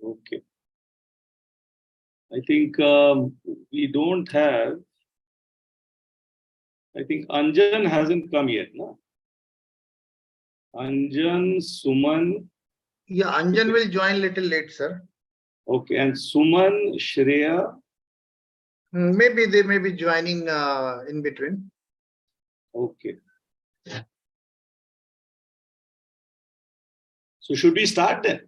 Okay. I think we don't have. I think Anjan hasn't come yet, no? Anjan, Suman. Yeah, Anjan will join little late, sir. Okay, and Suman, Shreya. Maybe they may be joining in between. Okay. So should we start then?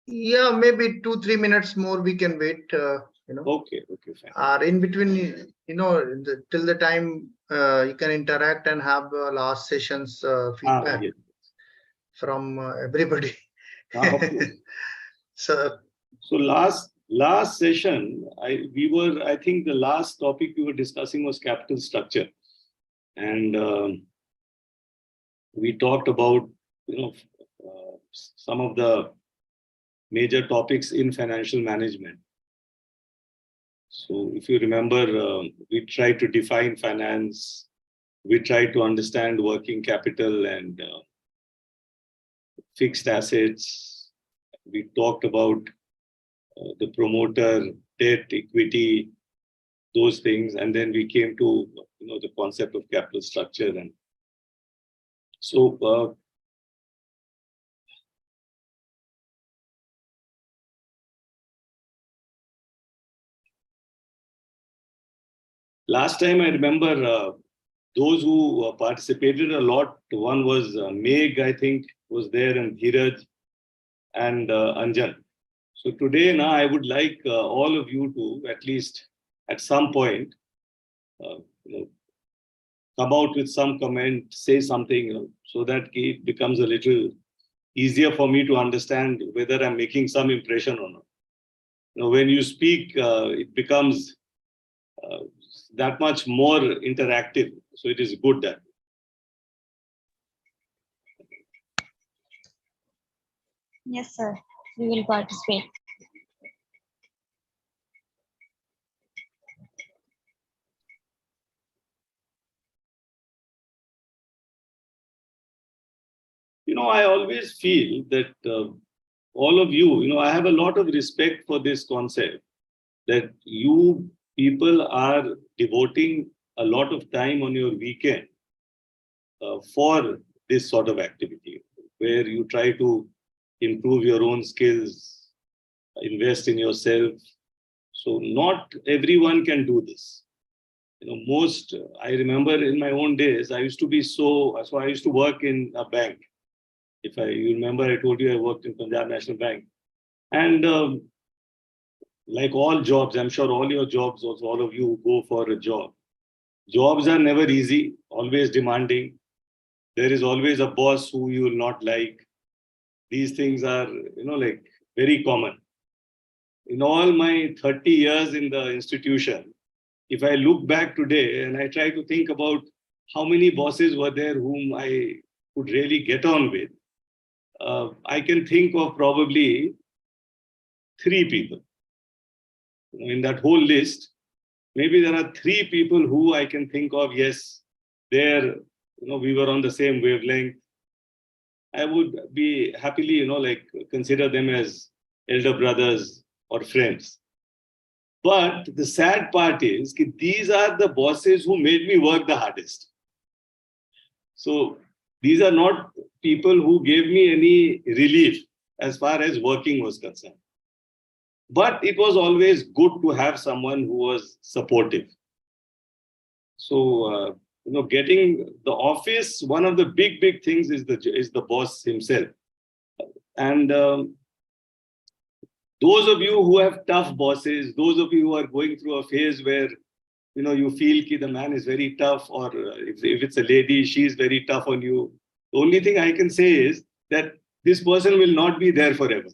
Yeah, maybe 2-3 minutes more we can wait. Okay, fine. Or in between, till the time you can interact and have last session's feedback Yes. from everybody. Okay. So last session, I think the last topic we were discussing was capital structure, and we talked about some of the major topics in financial management. So if you remember, we tried to define finance, we tried to understand working capital and fixed assets. We talked about the promoter, debt, equity, those things, and then we came to the concept of capital structure. And so last time I remember those who participated a lot. One was Meg, I think, was there, and Dheeraj and Anjan. So today, now I would like all of you to at least at some point come out with some comment, say something, so that it becomes a little easier for me to understand whether I'm making some impression or not. When you speak, it becomes that much more interactive. So it is good that. Yes, sir. We will participate. I always feel that all of you, I have a lot of respect for this concept that you people are devoting a lot of time on your weekend for this sort of activity, where you try to improve your own skills, invest in yourself. So not everyone can do this. I remember in my own days, I used to be so I used to work in a bank. You remember, I told you I worked in Punjab National Bank. And like all jobs, I'm sure all your jobs, also all of you go for a job. Jobs are never easy, always demanding. There is always a boss who you will not like. These things are, like very common. In all my 30 years in the institution, if I look back today and I try to think about how many bosses were there whom I could really get on with, I can think of probably 3 people. In that whole list, maybe there are 3 people who I can think of, yes, we were on the same wavelength. I would be happily, consider them as elder brothers or friends. But the sad part is that these are the bosses who made me work the hardest. So these are not people who gave me any relief as far as working was concerned. But it was always good to have someone who was supportive. So, getting the office, one of the big things is the boss himself. And those of you who have tough bosses, those of you who are going through a phase where you feel that the man is very tough, or if it's a lady, she's very tough on you. The only thing I can say is that this person will not be there forever.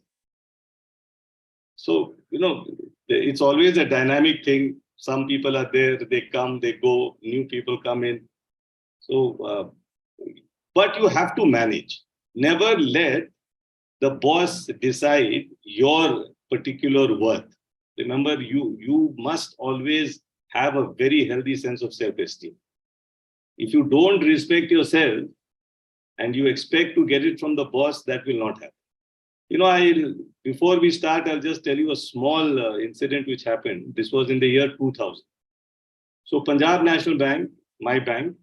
So, it's always a dynamic thing. Some people are there, they come, they go, new people come in. So, but you have to manage. Never let the boss decide your particular worth. Remember, you must always have a very healthy sense of self-esteem. If you don't respect yourself and you expect to get it from the boss, that will not happen. Before we start, I'll just tell you a small incident which happened. This was in the year 2000. So Punjab National Bank, my bank,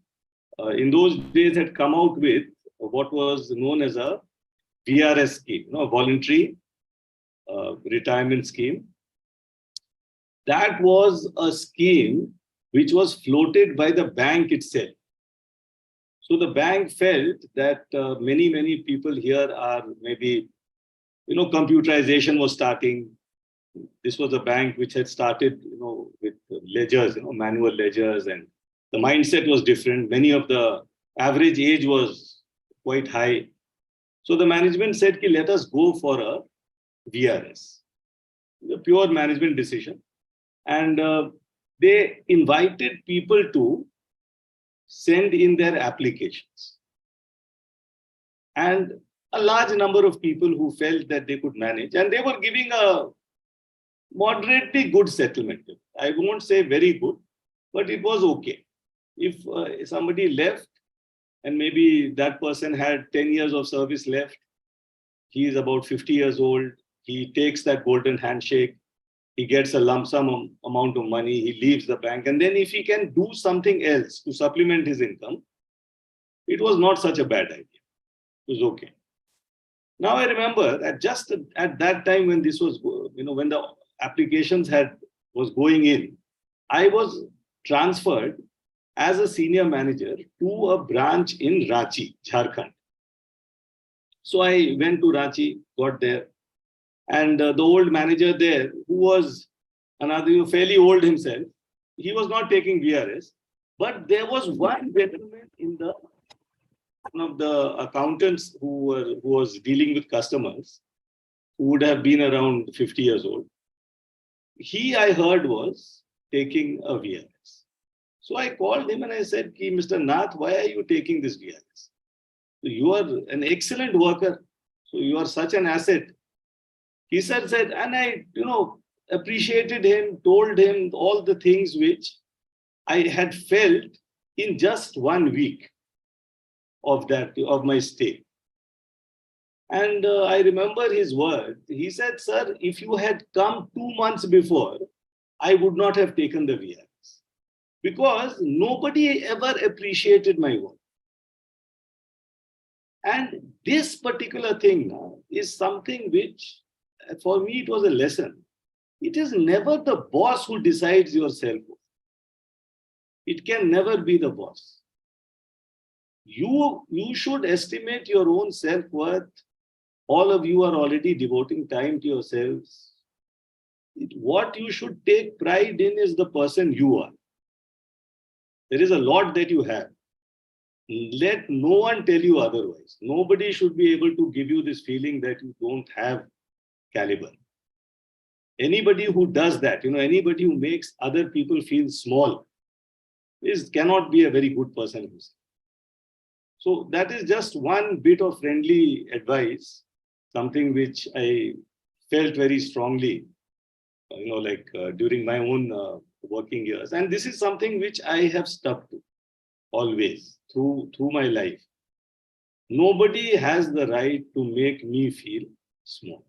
in those days had come out with what was known as a VRS scheme, voluntary retirement scheme. That was a scheme which was floated by the bank itself. So the bank felt that many people here are maybe, computerization was starting. This was a bank which had started, with ledgers, manual ledgers, and the mindset was different. Many of the average age was quite high. So the management said, let us go for a VRS, a pure management decision. And they invited people to send in their applications. And a large number of people who felt that they could manage, and they were giving a moderately good settlement. I won't say very good, but it was okay. If somebody left and maybe that person had 10 years of service left, he is about 50 years old, he takes that golden handshake, he gets a lump sum amount of money, he leaves the bank, and then if he can do something else to supplement his income, it was not such a bad idea. It was okay. Now I remember that just at that time when this was, when the applications was going in, I was transferred as a senior manager to a branch in Ranchi, Jharkhand. So I went to Ranchi, got there, and the old manager there, who was another fairly old himself, he was not taking VRS, but there was one gentleman in one of the accountants who was dealing with customers, who would have been around 50 years old. He, I heard, was taking a VRS. So I called him and I said, Mr. Nath, why are you taking this VRS? You are an excellent worker. So you are such an asset. He said, and I, appreciated him, told him all the things which I had felt in just 1 week of my stay. And I remember his word. He said, sir, if you had come 2 months before, I would not have taken the VRS, because nobody ever appreciated my work. And this particular thing now is something which, for me, it was a lesson. It is never the boss who decides your self-worth. It can never be the boss. You should estimate your own self-worth. All of you are already devoting time to yourselves. What you should take pride in is the person you are. There is a lot that you have. Let no one tell you otherwise. Nobody should be able to give you this feeling that you don't have caliber. Anybody who does that, anybody who makes other people feel small, cannot be a very good person. So that is just one bit of friendly advice, something which I felt very strongly, during my own working years. And this is something which I have stuck to always through my life. Nobody has the right to make me feel small.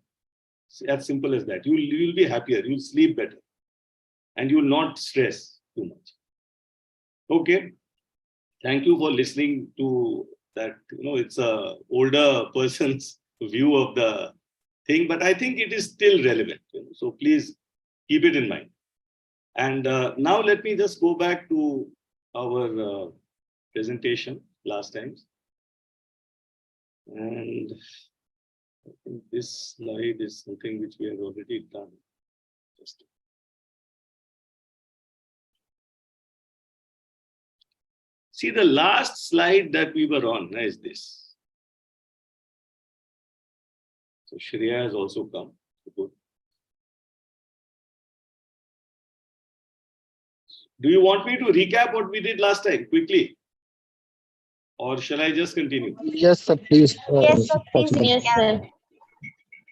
It's as simple as that. You'll be happier, you'll sleep better, and you will not stress too much. Okay. Thank you for listening to that. It's a older person's view of the thing, but I think it is still relevant. So please keep it in mind. And now let me just go back to our presentation last time. And I think this slide is something which we have already done. See, the last slide that we were on is this. So Shreya has also come. Good. Do you want me to recap what we did last time quickly? Or shall I just continue? Yes, sir, please. Yes, sir, please. Possible. Yes, sir.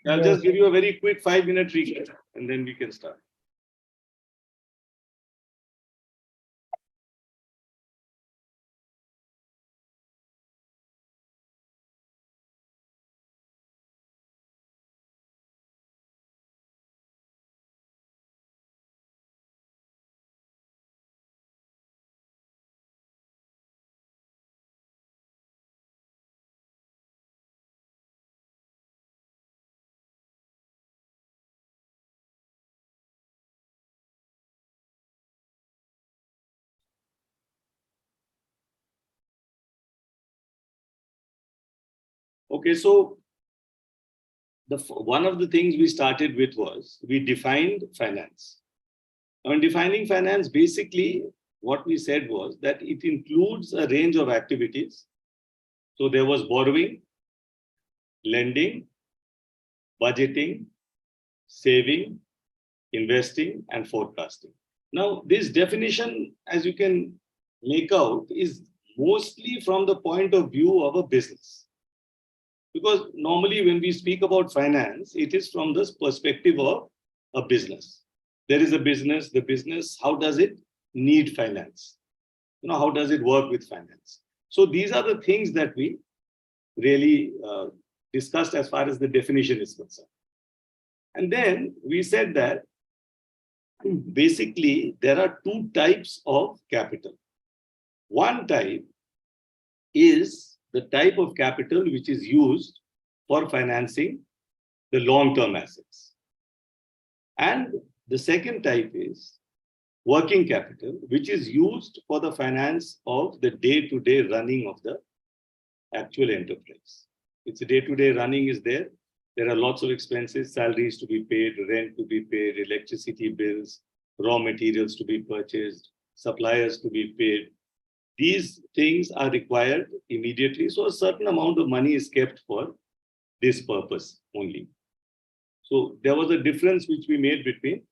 I'll just give you a very quick 5-minute recap and then we can start. Okay, so one of the things we started with was we defined finance. Now, in defining finance, basically what we said was that it includes a range of activities. So there was borrowing, lending, budgeting, saving, investing, and forecasting. Now, this definition, as you can make out, is mostly from the point of view of a business. Because normally when we speak about finance, it is from the perspective of a business. There is a business, the business, how does it need finance? How does it work with finance? So these are the things that we really discussed as far as the definition is concerned. And then we said that basically there are two types of capital. One type is the type of capital which is used for financing the long-term assets. And the second type is working capital, which is used for the finance of the day-to-day running of the actual enterprise. It's a day-to-day running is there. There are lots of expenses, salaries to be paid, rent to be paid, electricity bills, raw materials to be purchased, suppliers to be paid. These things are required immediately. So a certain amount of money is kept for this purpose only. So there was a difference which we made between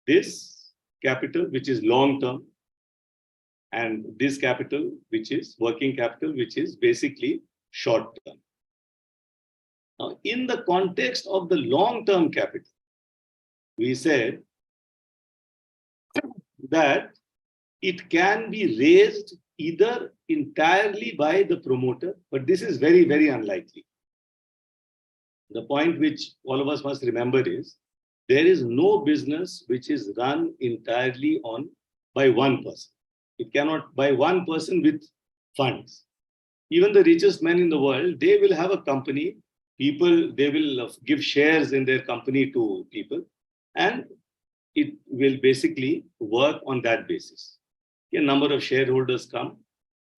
this capital, which is long-term, and this capital, which is working capital, which is basically short-term. Now, in the context of the long-term capital, we said that it can be raised either entirely by the promoter, but this is very, very unlikely. The point which all of us must remember is there is no business which is run entirely by one person. It cannot by one person with funds. Even the richest men in the world, they will have a company. People, they will give shares in their company to people, and it will basically work on that basis. A number of shareholders come,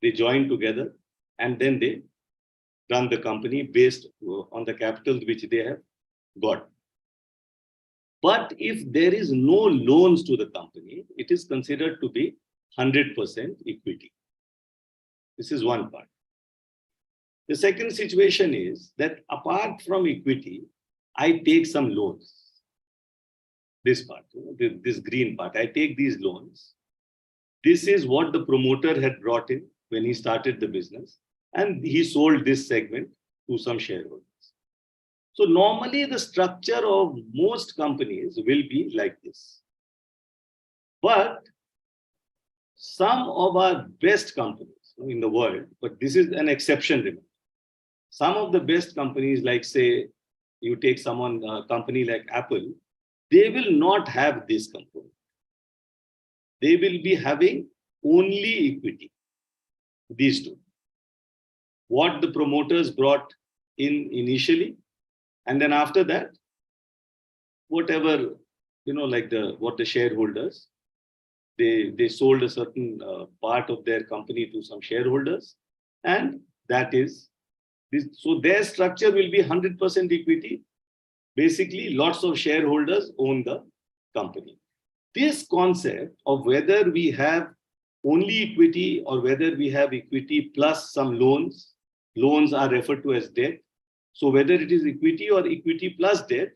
they join together, and then they run the company based on the capital which they have got. But if there is no loans to the company, it is considered to be 100% equity. This is one part. The second situation is that apart from equity, I take some loans. This part, this green part, I take these loans. This is what the promoter had brought in when he started the business, and he sold this segment to some shareholders. So normally the structure of most companies will be like this. But some of our best companies in the world, but this is an exception, remember. Some of the best companies, like say, you take a company like Apple, they will not have this component. They will be having only equity, these two. What the promoters brought in initially, and then after that, whatever, what the shareholders, they sold a certain part of their company to some shareholders, and that is this. So their structure will be 100% equity. Basically, lots of shareholders own the company. This concept of whether we have only equity or whether we have equity plus some loans are referred to as debt. So whether it is equity or equity plus debt,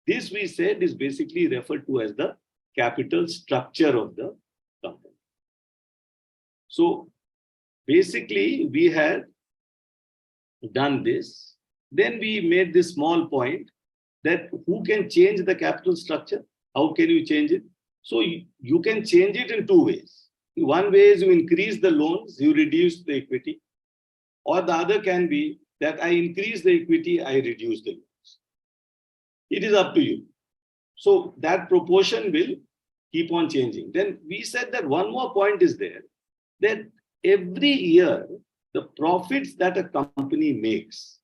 this we said is basically referred to as the capital structure of the company. So basically we had done this. Then we made this small point that who can change the capital structure? How can you change it? So you can change it in two ways. One way is you increase the loans, you reduce the equity. Or the other can be that I increase the equity, I reduce the loans. It is up to you. So that proportion will keep on changing. Then we said that one more point is there, that every year, the profits that a company makes,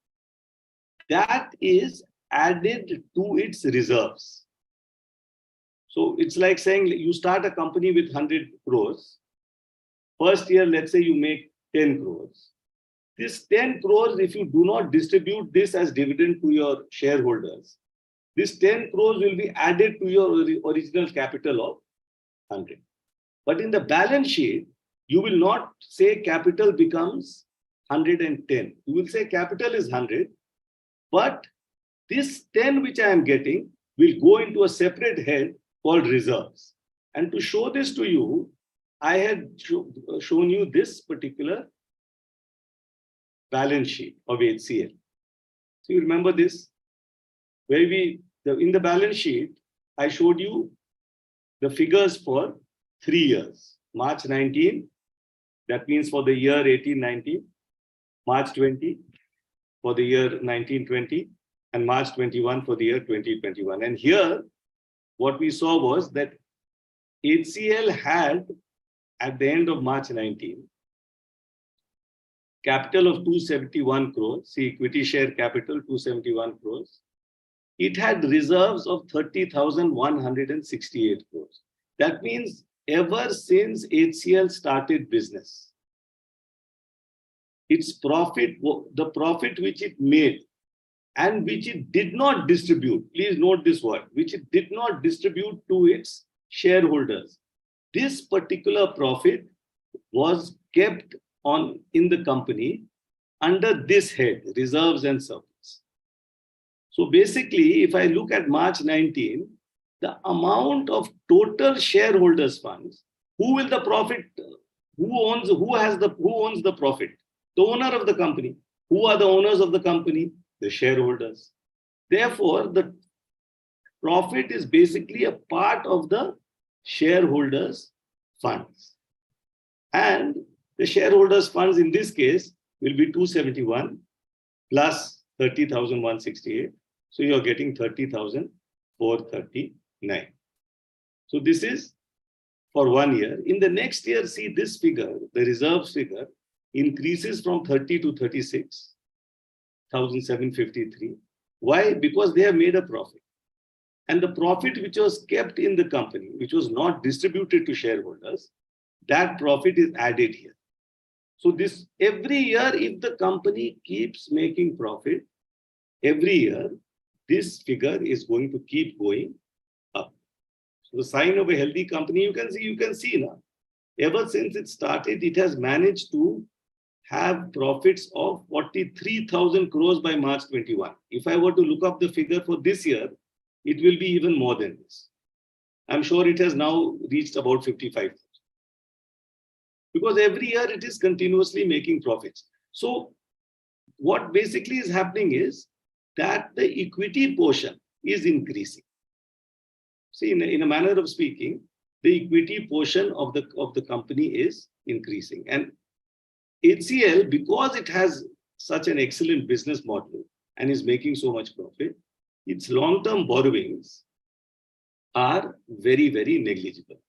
that is added to its reserves. So it's like saying you start a company with 100 crores. First year, let's say you make 10 crores. This 10 crores, if you do not distribute this as dividend to your shareholders, this 10 crores will be added to your original capital of 100. But in the balance sheet, you will not say capital becomes 110. You will say capital is 100, but this 10 which I am getting will go into a separate head called reserves. And to show this to you, I had shown you this particular balance sheet of HCL. So you remember this? Where in the balance sheet, I showed you the figures for 3 years. March 19, that means for the year 18-19, March 20 for the year 19-20, and March 21 for the year 2021. And here, what we saw was that HCL had, at the end of March 19, capital of 271 crores, see equity share capital 271 crores. It had reserves of 30,168 crores. That means ever since HCL started business, its profit, the profit which it made and which it did not distribute, please note this word, which it did not distribute to its shareholders. This particular profit was kept in the company under this head, reserves and surplus. So basically, if I look at March 19, the amount of total shareholders funds, who owns the profit? The owner of the company. Who are the owners of the company? The shareholders. Therefore, the profit is basically a part of the shareholders' funds. And the shareholders' funds in this case will be 271 plus 30,168. So you're getting 30,439. So this is for 1 year. In the next year, see this figure, the reserves figure, increases from 30 to 36,753. Why? Because they have made a profit. And the profit which was kept in the company, which was not distributed to shareholders, that profit is added here. So this every year, if the company keeps making profit, every year, this figure is going to keep going up. So the sign of a healthy company, you can see now. Ever since it started, it has managed to have profits of 43,000 crores by March 21. If I were to look up the figure for this year, it will be even more than this. I'm sure it has now reached about 55,000. Because every year it is continuously making profits. So what basically is happening is that the equity portion is increasing. See, in a manner of speaking, the equity portion of the company is increasing. And HCL, because it has such an excellent business model and is making so much profit, its long-term borrowings are very, very negligible.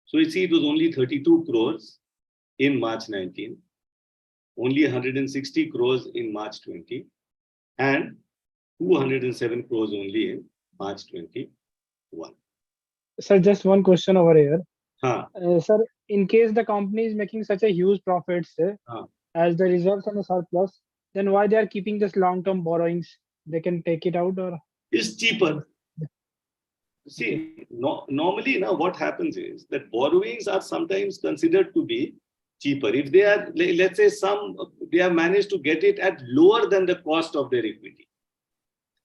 So you see, it was only 32 crores in March 19, only 160 crores in March 20, and 207 crores only in March 21. Sir, just one question over here. Huh. Sir, in case the company is making such a huge profits as the reserves and the surplus, then why they are keeping this long-term borrowings? They can take it out, or it's cheaper. See, normally now what happens is that borrowings are sometimes considered to be cheaper. If they are, let's say they have managed to get it at lower than the cost of their equity.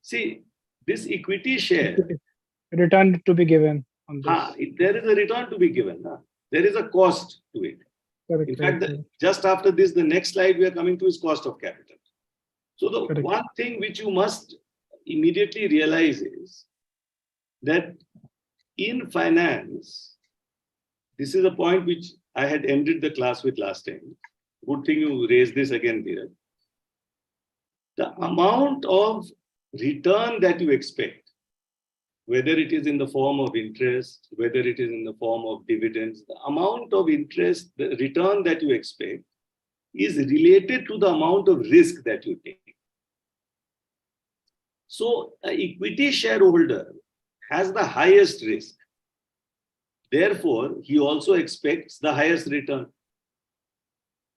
See, this equity share. Return to be given on this. There is a return to be given. There is a cost to it. Correct, in fact, just after this, the next slide we are coming to is cost of capital. So the one thing which you must immediately realize is that in finance, this is a point which I had ended the class with last time. Good thing you raised this again, Dheeraj. The amount of return that you expect, whether it is in the form of interest, whether it is in the form of dividends, the amount of interest, the return that you expect is related to the amount of risk that you take. So an equity shareholder has the highest risk. Therefore, he also expects the highest return.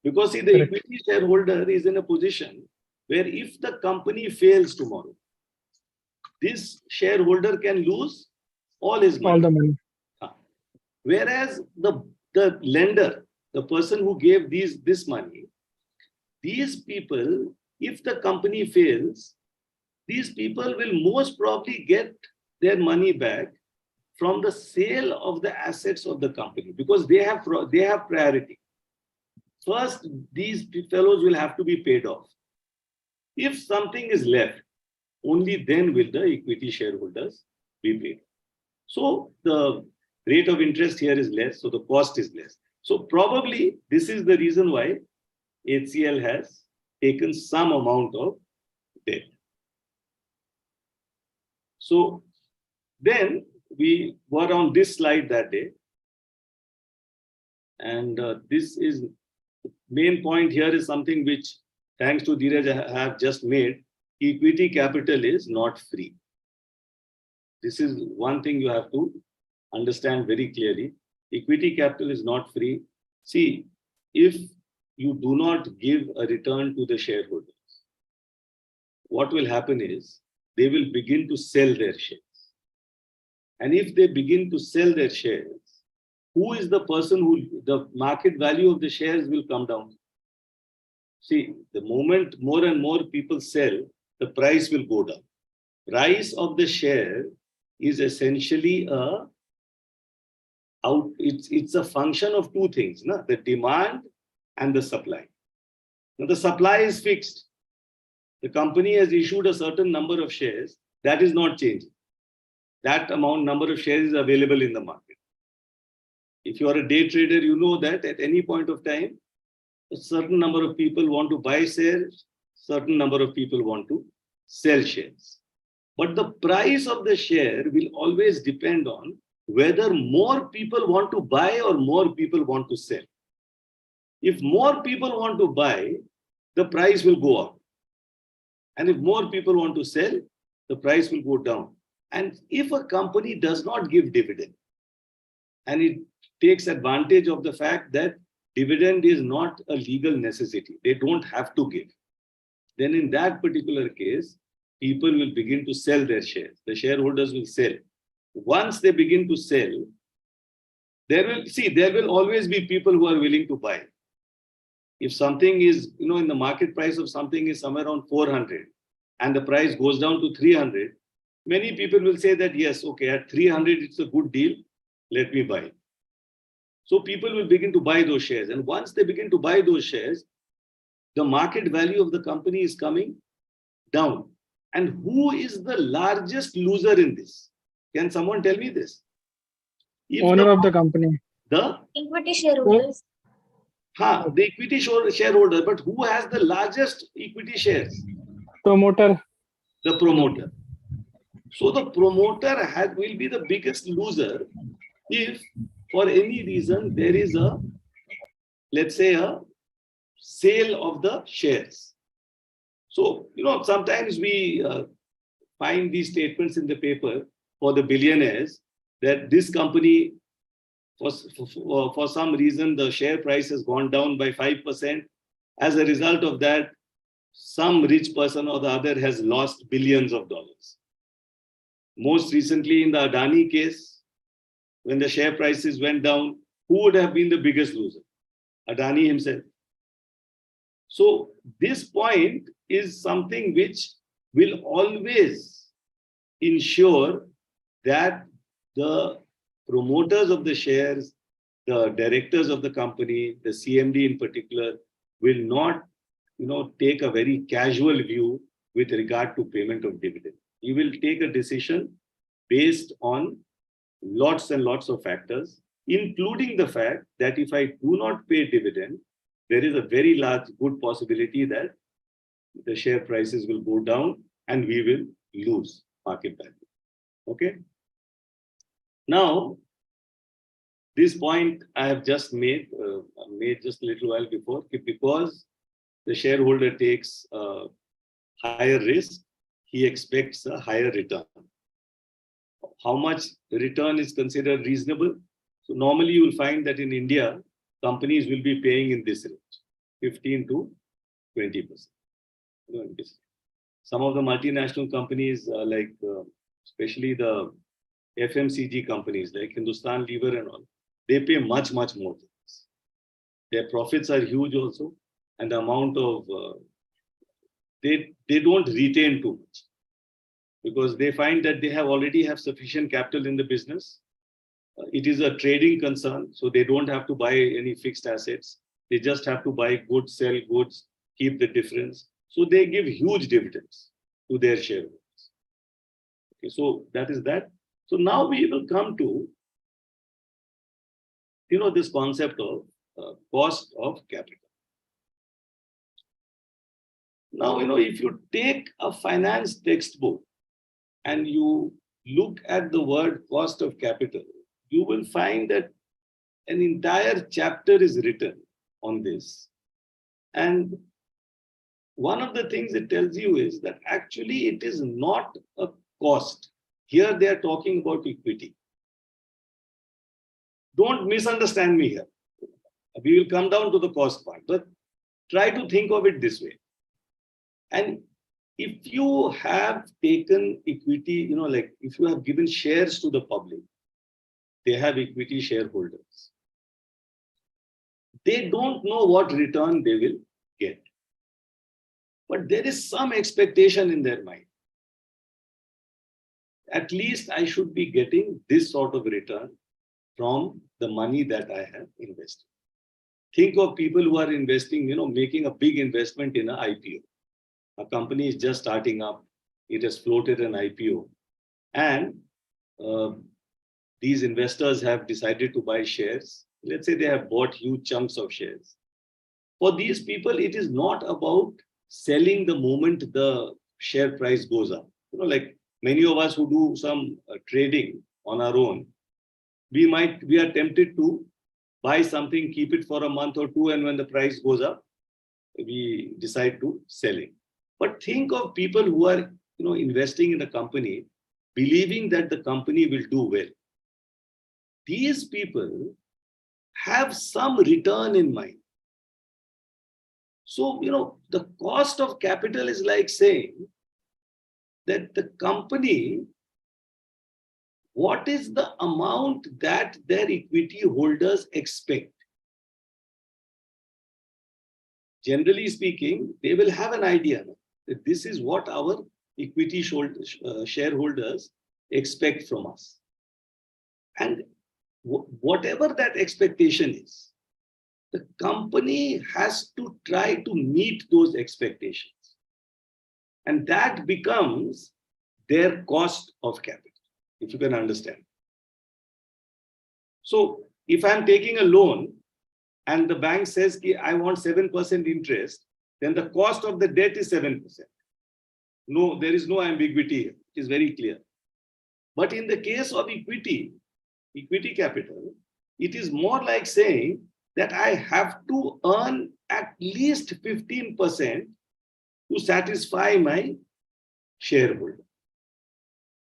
Because see, the Correct. equity shareholder is in a position where if the company fails tomorrow, this shareholder can lose all his All money. the money. Whereas the lender, the person who gave this money, these people, if the company fails, these people will most probably get their money back from the sale of the assets of the company, because they have priority. First, these fellows will have to be paid off. If something is left, only then will the equity shareholders be paid. So the rate of interest here is less, so the cost is less. So probably this is the reason why HCL has taken some amount of debt. So then we were on this slide that day, and this is main point here is something which, thanks to Dheeraj, I have just made. Equity capital is not free. This is one thing you have to understand very clearly. Equity capital is not free. See, if you do not give a return to the shareholders, what will happen is they will begin to sell their shares. And if they begin to sell their shares, who is the person who the market value of the shares will come down? See, the moment more and more people sell, the price will go down. Price of the share is essentially it's a function of two things, no? The demand and the supply. Now the supply is fixed. The company has issued a certain number of shares, that is not changing. That number of shares is available in the market. If you are a day trader, you know that at any point of time, a certain number of people want to buy shares, certain number of people want to sell shares. But the price of the share will always depend on whether more people want to buy or more people want to sell. If more people want to buy, the price will go up. And if more people want to sell, the price will go down. And if a company does not give dividend, and it takes advantage of the fact that dividend is not a legal necessity, they don't have to give, then in that particular case, people will begin to sell their shares. The shareholders will sell. Once they begin to sell, there will always be people who are willing to buy. If something is, in the market price of something is somewhere around 400 and the price goes down to 300, many people will say that, yes, okay, at 300, it's a good deal, let me buy. So people will begin to buy those shares. And once they begin to buy those shares, the market value of the company is coming down. And who is the largest loser in this? Can someone tell me this? Owner of the company. The Equity shareholders. the equity shareholder, but who has the largest equity shares? Promoter. The promoter. So the promoter will be the biggest loser if for any reason there is let's say a sale of the shares. So, sometimes we find these statements in the paper for the billionaires that this company, for some reason, the share price has gone down by 5%. As a result of that, some rich person or the other has lost billions of dollars. Most recently in the Adani case, when the share prices went down, who would have been the biggest loser? Adani himself. So this point is something which will always ensure that the promoters of the shares, the directors of the company, the CMD in particular, will not, take a very casual view with regard to payment of dividend. He will take a decision based on lots and lots of factors, including the fact that if I do not pay dividend, there is a very large good possibility that the share prices will go down and we will lose market value. Okay. Now, this point I have just made just a little while before, because the shareholder takes a higher risk, he expects a higher return. How much return is considered reasonable? So normally you will find that in India, companies will be paying in this range. 15 to 20%. Some of the multinational companies, especially the FMCG companies like Hindustan Lever and all, they pay much, much more than this. Their profits are huge also, and the amount of they don't retain too much because they find that they already have sufficient capital in the business. It is a trading concern, so they don't have to buy any fixed assets. They just have to buy goods, sell goods, keep the difference. So they give huge dividends to their shareholders. Okay, so that is that. So now we will come to, this concept of cost of capital. Now, if you take a finance textbook and you look at the word cost of capital, you will find that an entire chapter is written on this. And one of the things it tells you is that actually it is not a cost. Here they are talking about equity. Don't misunderstand me here. We will come down to the cost part, but try to think of it this way. And if you have taken equity, if you have given shares to the public, they have equity shareholders. They don't know what return they will get. But there is some expectation in their mind. At least I should be getting this sort of return from the money that I have invested. Think of people who are investing, making a big investment in an IPO. A company is just starting up. It has floated an IPO. And these investors have decided to buy shares. Let's say they have bought huge chunks of shares. For these people, it is not about selling the moment the share price goes up. Like many of us who do some trading on our own, we are tempted to buy something, keep it for a month or two, and when the price goes up, we decide to sell it. But think of people who are, investing in a company, believing that the company will do well. These people have some return in mind. So, the cost of capital is like saying that the company, what is the amount that their equity holders expect? Generally speaking, they will have an idea that this is what our equity shareholders expect from us. And whatever that expectation is, the company has to try to meet those expectations. And that becomes their cost of capital, if you can understand. So if I'm taking a loan and the bank says, I want 7% interest, then the cost of the debt is 7%. No, there is no ambiguity here. It is very clear. But in the case of equity capital, it is more like saying that I have to earn at least 15% to satisfy my shareholder.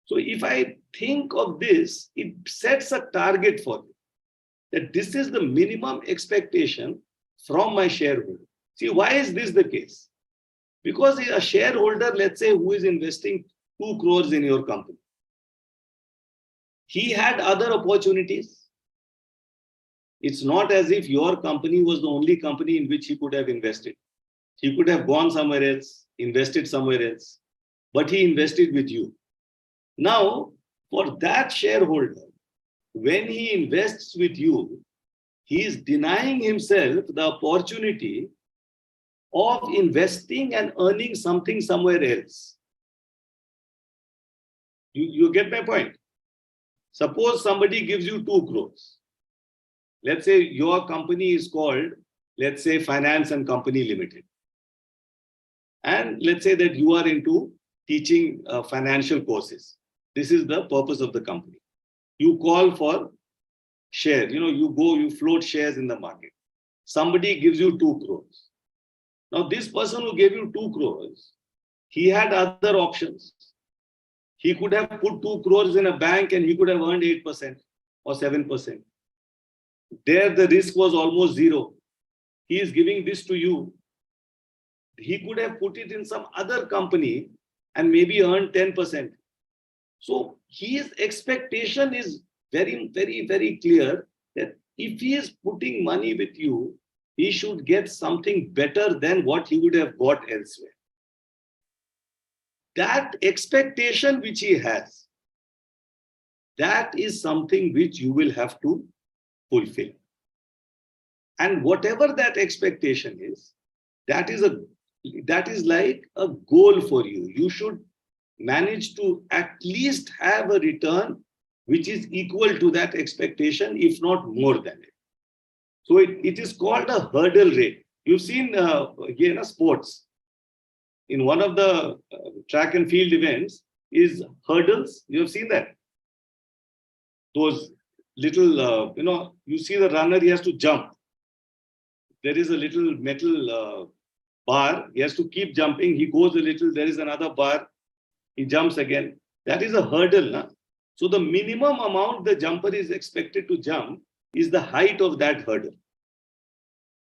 So if I think of this, it sets a target for me, that this is the minimum expectation from my shareholder. See, why is this the case? Because a shareholder, let's say, who is investing 2 crores in your company, he had other opportunities. It's not as if your company was the only company in which he could have invested. He could have gone somewhere else, invested somewhere else, but he invested with you. Now, for that shareholder, when he invests with you, he is denying himself the opportunity of investing and earning something somewhere else. You get my point? Suppose somebody gives you 2 crores. Let's say your company is called, let's say, Finance and Company Limited. And let's say that you are into teaching financial courses. This is the purpose of the company. You call for share, you float shares in the market. Somebody gives you 2 crores. Now, this person who gave you 2 crores, he had other options. He could have put 2 crores in a bank and he could have earned 8% or 7%. There, the risk was almost zero. he is giving this to you, he could have put it in some other company and maybe earned 10%. So his expectation is very, very, very clear that if he is putting money with you, he should get something better than what he would have got elsewhere. That expectation which he has, that is something which you will have to fulfill. And whatever that expectation is, that is like a goal for you. You should manage to at least have a return which is equal to that expectation, if not more than it. So it is called a hurdle rate. You've seen again sports. In one of the track and field events is hurdles. You have seen that. Those little, you see the runner, he has to jump. There is a little metal bar. He has to keep jumping. He goes a little. There is another bar. He jumps again. That is a hurdle. Na? So the minimum amount the jumper is expected to jump is the height of that hurdle.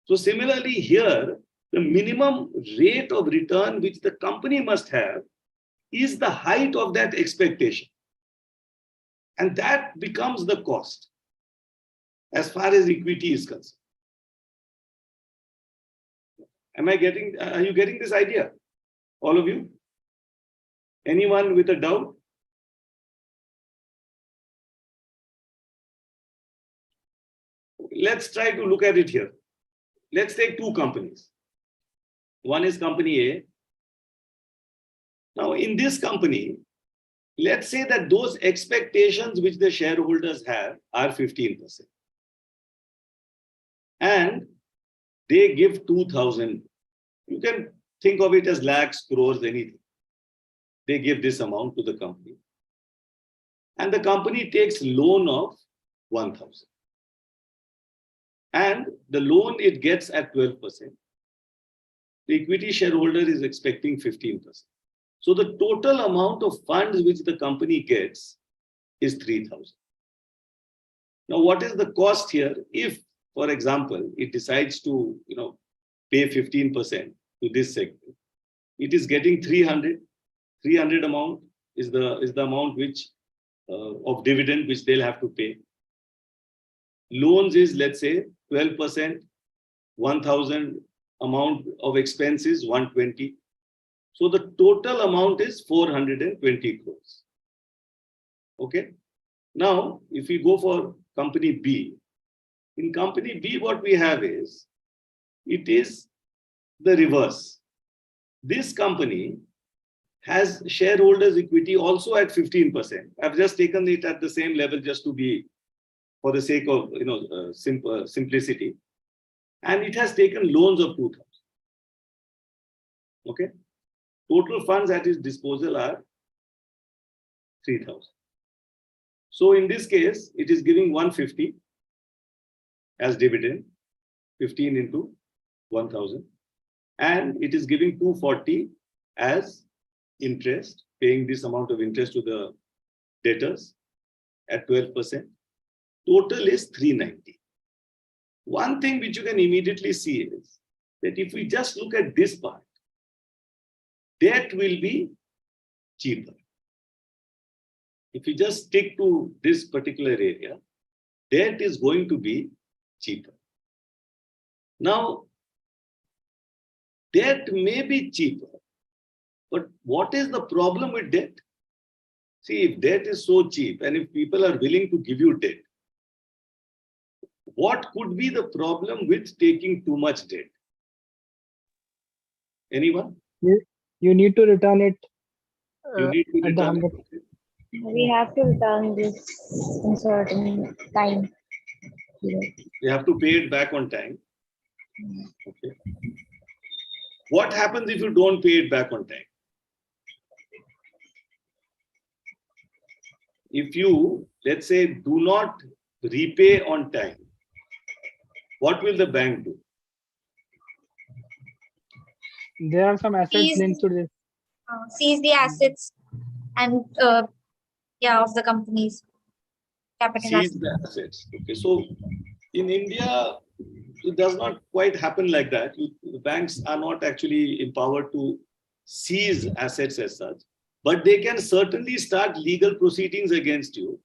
So similarly here, the minimum rate of return which the company must have is the height of that expectation. And that becomes the cost as far as equity is concerned. Are you getting this idea? All of you? Anyone with a doubt? Let's try to look at it here. Let's take two companies. One is company A. Now, in this company, let's say that those expectations which the shareholders have are 15%. And they give 2,000. You can think of it as lakhs, crores, anything. They give this amount to the company. And the company takes loan of 1,000. And the loan it gets at 12%. The equity shareholder is expecting 15%. So the total amount of funds which the company gets is 3,000. Now, what is the cost here? If, for example, it decides to, pay 15% to this segment, it is getting 300. 300 amount is the amount which of dividend which they'll have to pay. Loans is, let's say, 12%, 1,000 amount of expenses, 120. So the total amount is 420 crores. Okay. Now, if we go for company B, in company B, what we have is, it is the reverse. This company has shareholders' equity also at 15%. I've just taken it at the same level just to be, for the sake of simplicity. And it has taken loans of 2,000. Okay. Total funds at its disposal are 3,000. So in this case, it is giving 150 as dividend, 15 into 1,000. And it is giving 240 as interest, paying this amount of interest to the debtors at 12%. Total is 390. One thing which you can immediately see is that if we just look at this part, debt will be cheaper. If you just stick to this particular area, debt is going to be cheaper. Now, debt may be cheaper, but what is the problem with debt? See, if debt is so cheap and if people are willing to give you debt, what could be the problem with taking too much debt? Anyone? You need to return it. You need to return it. We have to return this in certain time. You have to pay it back on time. Okay. What happens if you don't pay it back on time? If you, let's say, do not repay on time, what will the bank do? There are some assets linked to this. Seize the assets and of the companies. Capital Seize assets. the assets. Okay. So in India, it does not quite happen like that. The banks are not actually empowered to seize assets as such, but they can certainly start legal proceedings against you.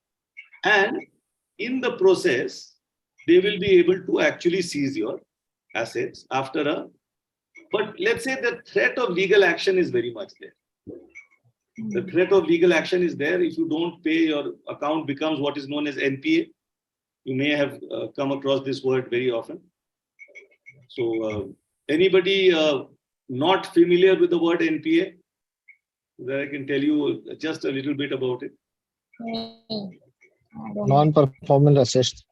And in the process, they will be able to actually seize your assets after a, but let's say the threat of legal action is very much there. The threat of legal action is there. If you don't pay, your account becomes what is known as NPA. You may have come across this word very often. So anybody not familiar with the word NPA? That I can tell you just a little bit about it. Non-performing assets.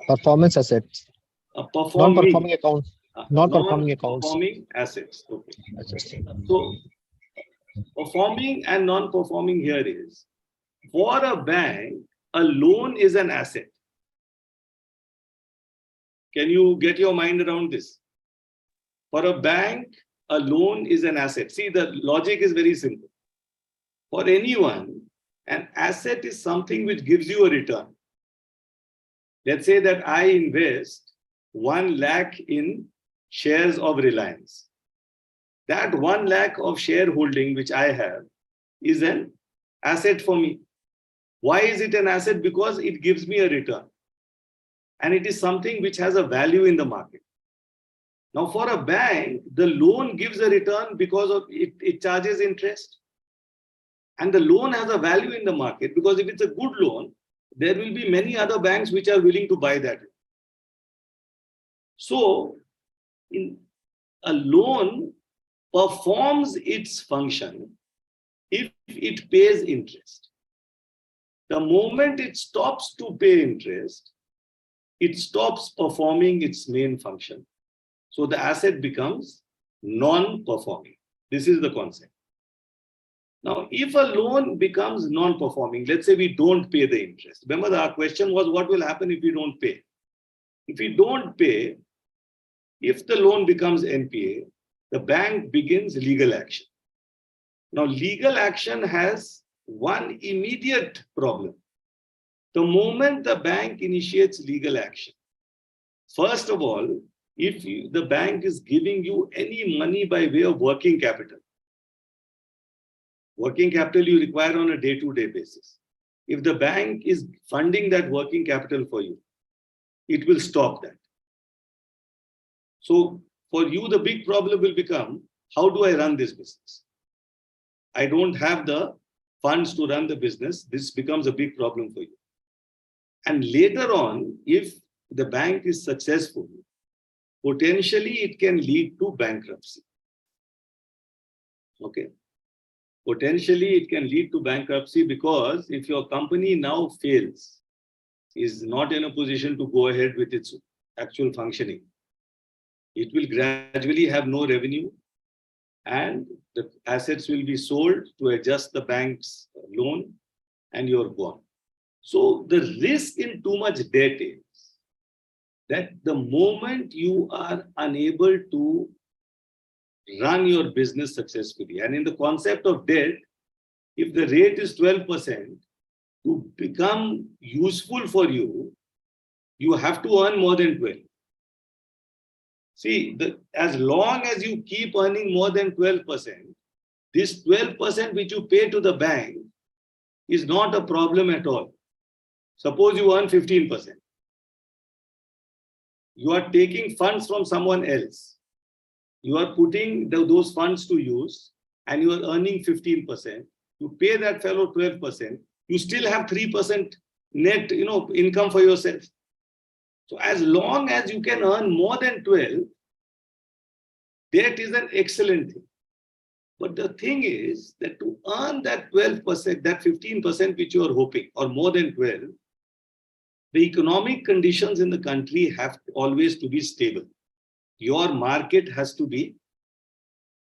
Performance assets. Non-performing accounts. Non-performing accounts. Non-performing assets. Okay. Assets. So performing and non-performing here is, for a bank, a loan is an asset. Can you get your mind around this? For a bank, a loan is an asset. See, the logic is very simple. For anyone, an asset is something which gives you a return. Let's say that I invest 1 lakh in shares of Reliance. That 1 lakh of shareholding which I have is an asset for me. Why is it an asset? Because it gives me a return. And it is something which has a value in the market. Now, for a bank, the loan gives a return because of it charges interest. And the loan has a value in the market because if it's a good loan, there will be many other banks which are willing to buy that. So, a loan performs its function if it pays interest. The moment it stops to pay interest, it stops performing its main function. So the asset becomes non-performing. This is the concept. Now, if a loan becomes non-performing, let's say we don't pay the interest. Remember, our question was, what will happen if we don't pay? If we don't pay, if the loan becomes NPA, the bank begins legal action. Now, legal action has one immediate problem. The moment the bank initiates legal action, first of all, if the bank is giving you any money by way of working capital you require on a day-to-day basis. If the bank is funding that working capital for you, it will stop that. So for you, the big problem will become, how do I run this business? I don't have the funds to run the business. This becomes a big problem for you. And later on, if the bank is successful, potentially it can lead to bankruptcy. Okay. Potentially it can lead to bankruptcy because if your company now fails, is not in a position to go ahead with its actual functioning, it will gradually have no revenue and the assets will be sold to adjust the bank's loan and you're gone. So the risk in too much debt is that the moment you are unable to run your business successfully, and in the concept of debt, if the rate is 12%, to become useful for you, you have to earn more than 12. See, as long as you keep earning more than 12%, this 12% which you pay to the bank is not a problem at all. Suppose you earn 15%. You are taking funds from someone else. You are putting those funds to use and you are earning 15%. You pay that fellow 12%. You still have 3% net income for yourself. So as long as you can earn more than 12, that is an excellent thing. But the thing is that to earn that 12%, that 15% which you are hoping, or more than 12, the economic conditions in the country have always to be stable. Your market has to be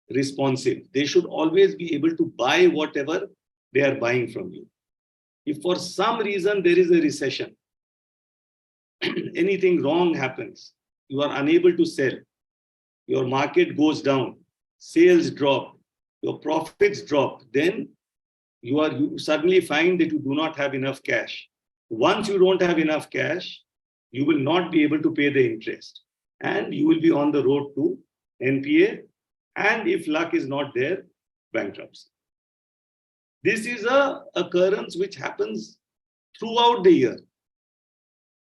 responsive. They should always be able to buy whatever they are buying from you. If for some reason there is a recession, anything wrong happens, you are unable to sell, your market goes down, sales drop, your profits drop, then you suddenly find that you do not have enough cash. Once you don't have enough cash, you will not be able to pay the interest. And you will be on the road to NPA. And if luck is not there, bankruptcy. This is a occurrence which happens throughout the year.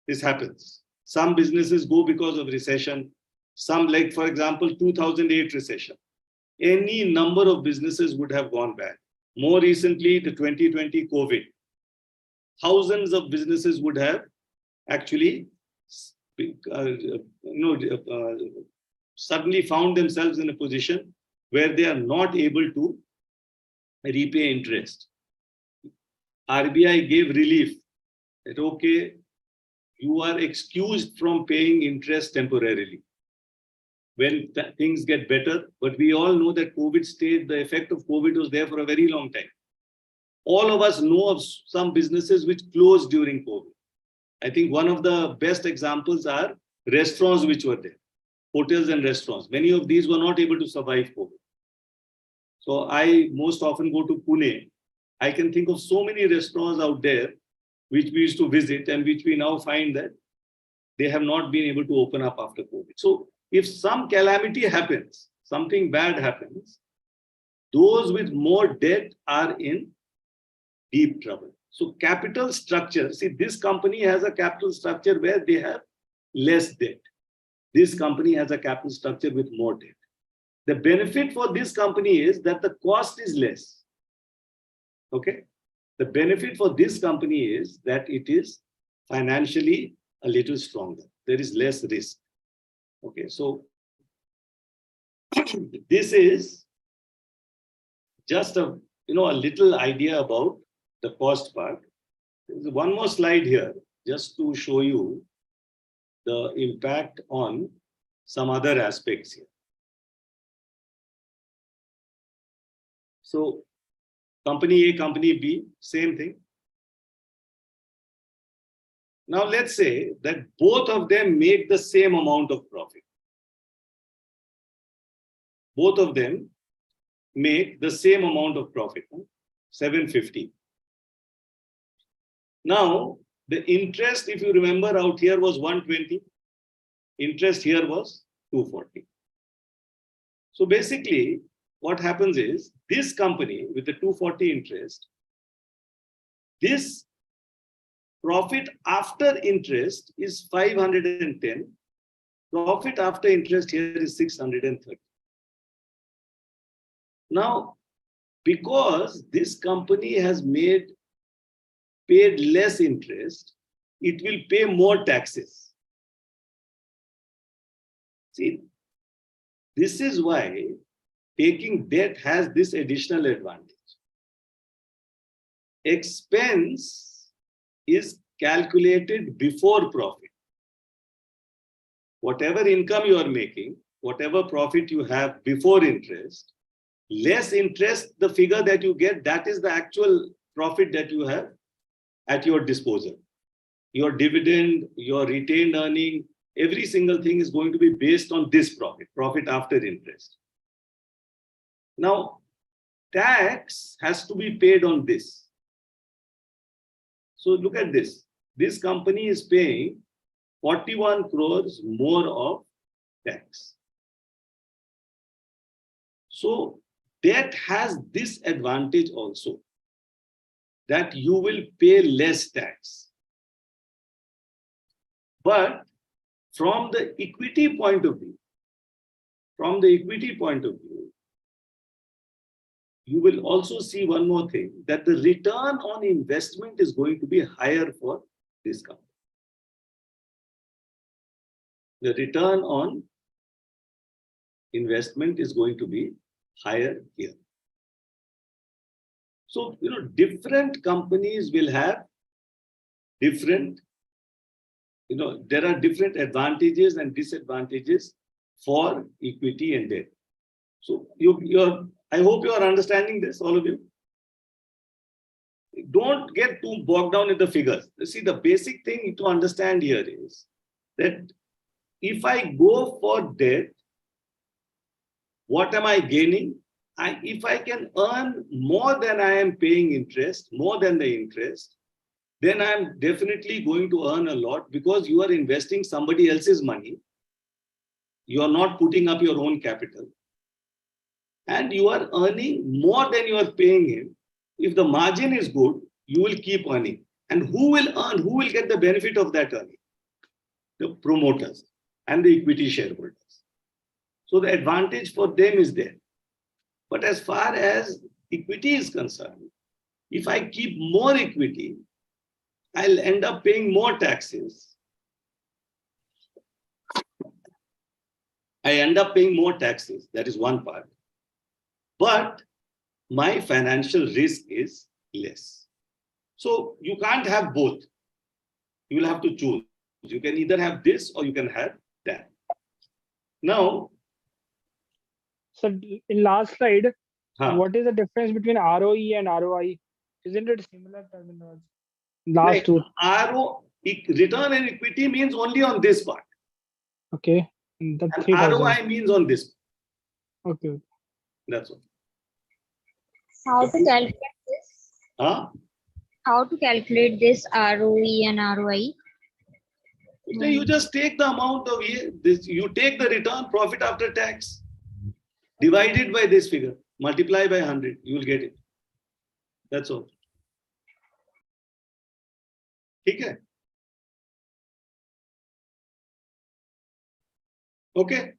This happens. Some businesses go because of recession. Some, like for example, 2008 recession. Any number of businesses would have gone bad. More recently, the 2020 COVID. Thousands of businesses would have actually suddenly found themselves in a position where they are not able to repay interest. RBI gave relief that, okay, you are excused from paying interest temporarily when things get better. But we all know that COVID stayed, the effect of COVID was there for a very long time. All of us know of some businesses which closed during COVID. I think one of the best examples are restaurants which were there, hotels and restaurants. Many of these were not able to survive COVID. So I most often go to Pune. I can think of so many restaurants out there which we used to visit and which we now find that they have not been able to open up after COVID. So if some calamity happens, something bad happens, those with more debt are in deep trouble. So capital structure, see, this company has a capital structure where they have less debt. This company has a capital structure with more debt. The benefit for this company is that the cost is less. Okay? The benefit for this company is that it is financially a little stronger. There is less risk. Okay, so this is just a little idea about the cost part. There's one more slide here just to show you the impact on some other aspects here. So company A, company B, same thing. Now let's say that both of them make the same amount of profit. Both of them make the same amount of profit, 750. Now, the interest, if you remember out here, was 120. Interest here was 240. So basically, what happens is, this company with the 240 interest, this profit after interest is 510. Profit after interest here is 630. Now, because this company has paid less interest, it will pay more taxes. See, this is why taking debt has this additional advantage. Expense is calculated before profit. Whatever income you are making, whatever profit you have before interest, less interest, the figure that you get, that is the actual profit that you have at your disposal. Your dividend, your retained earning, every single thing is going to be based on this profit after interest. Now, tax has to be paid on this. So look at this. This company is paying 41 crores more of tax. So debt has this advantage also, that you will pay less tax. But from the equity point of view, you will also see one more thing, that the return on investment is going to be higher for this company. The return on investment is going to be higher here. So, different companies will have different, there are different advantages and disadvantages for equity and debt. So I hope you are understanding this, all of you. Don't get too bogged down in the figures. See, the basic thing to understand here is that if I go for debt, what am I gaining? If I can earn more than I am paying interest, more than the interest, then I'm definitely going to earn a lot because you are investing somebody else's money. You are not putting up your own capital. And you are earning more than you are paying him. If the margin is good, you will keep earning. And who will earn? Who will get the benefit of that earning? The promoters and the equity shareholders. So the advantage for them is there. But as far as equity is concerned, if I keep more equity, I'll end up paying more taxes. I end up paying more taxes. That is one part. But my financial risk is less. So you can't have both. You will have to choose. You can either have this or you can have that. Now, so in last slide, what is the difference between ROE and ROI? Isn't it similar terminology? Last two. Return on equity means only on this part. Okay. And ROI means on this. Okay. That's all. How to calculate this? How to calculate this ROE and ROI? So you just take the amount of this, you take the return profit after tax, divide it by this figure, multiply by 100, you will get it. That's all. Okay. Okay.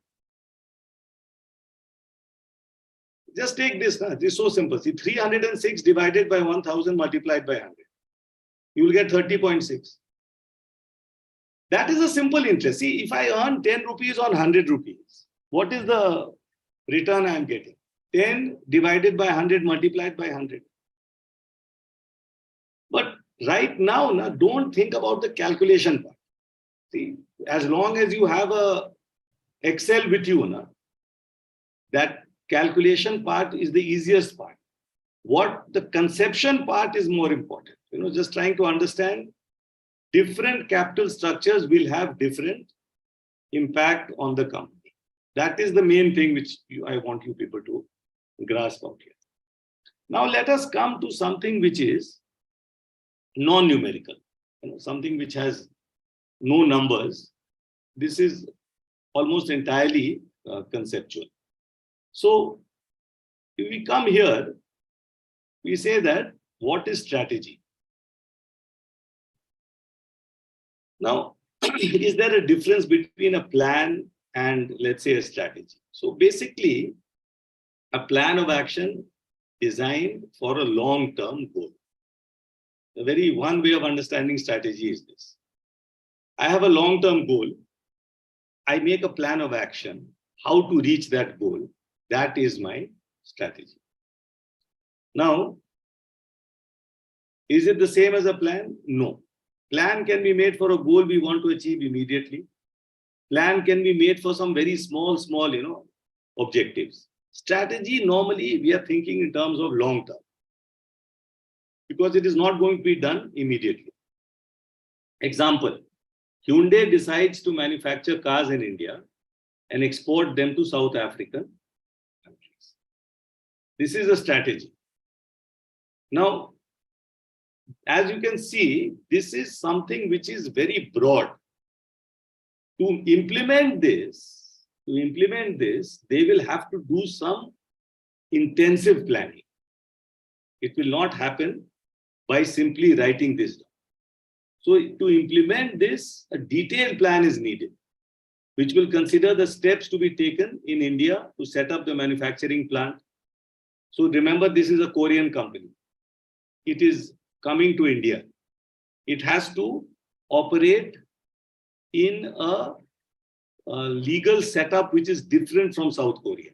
Just take this. This is so simple. See, 306 divided by 1000 multiplied by 100. You will get 30.6. That is a simple interest. See, if I earn 10 rupees on 100 rupees, what is the return I am getting? 10 divided by 100 multiplied by 100. But right now, don't think about the calculation part. See, as long as you have a Excel with you, that calculation part is the easiest part. What the conception part is more important. Just trying to understand different capital structures will have different impact on the company. That is the main thing which I want you people to grasp out here. Now let us come to something which is non-numerical, something which has no numbers. This is almost entirely conceptual. So if we come here, we say that what is strategy? Now, is there a difference between a plan and, let's say, a strategy? So basically, a plan of action designed for a long-term goal. One way of understanding strategy is this. I have a long-term goal. I make a plan of action, how to reach that goal. That is my strategy. Now, is it the same as a plan? No. Plan can be made for a goal we want to achieve immediately. Plan can be made for some very small, objectives. Strategy, normally, we are thinking in terms of long term, because it is not going to be done immediately. Example, Hyundai decides to manufacture cars in India and export them to South African countries. This is a strategy. Now, as you can see, this is something which is very broad. To implement this, they will have to do some intensive planning. It will not happen by simply writing this down. So to implement this, a detailed plan is needed, which will consider the steps to be taken in India to set up the manufacturing plant. So remember, this is a Korean company. It is coming to India. It has to operate in a legal setup which is different from South Korea.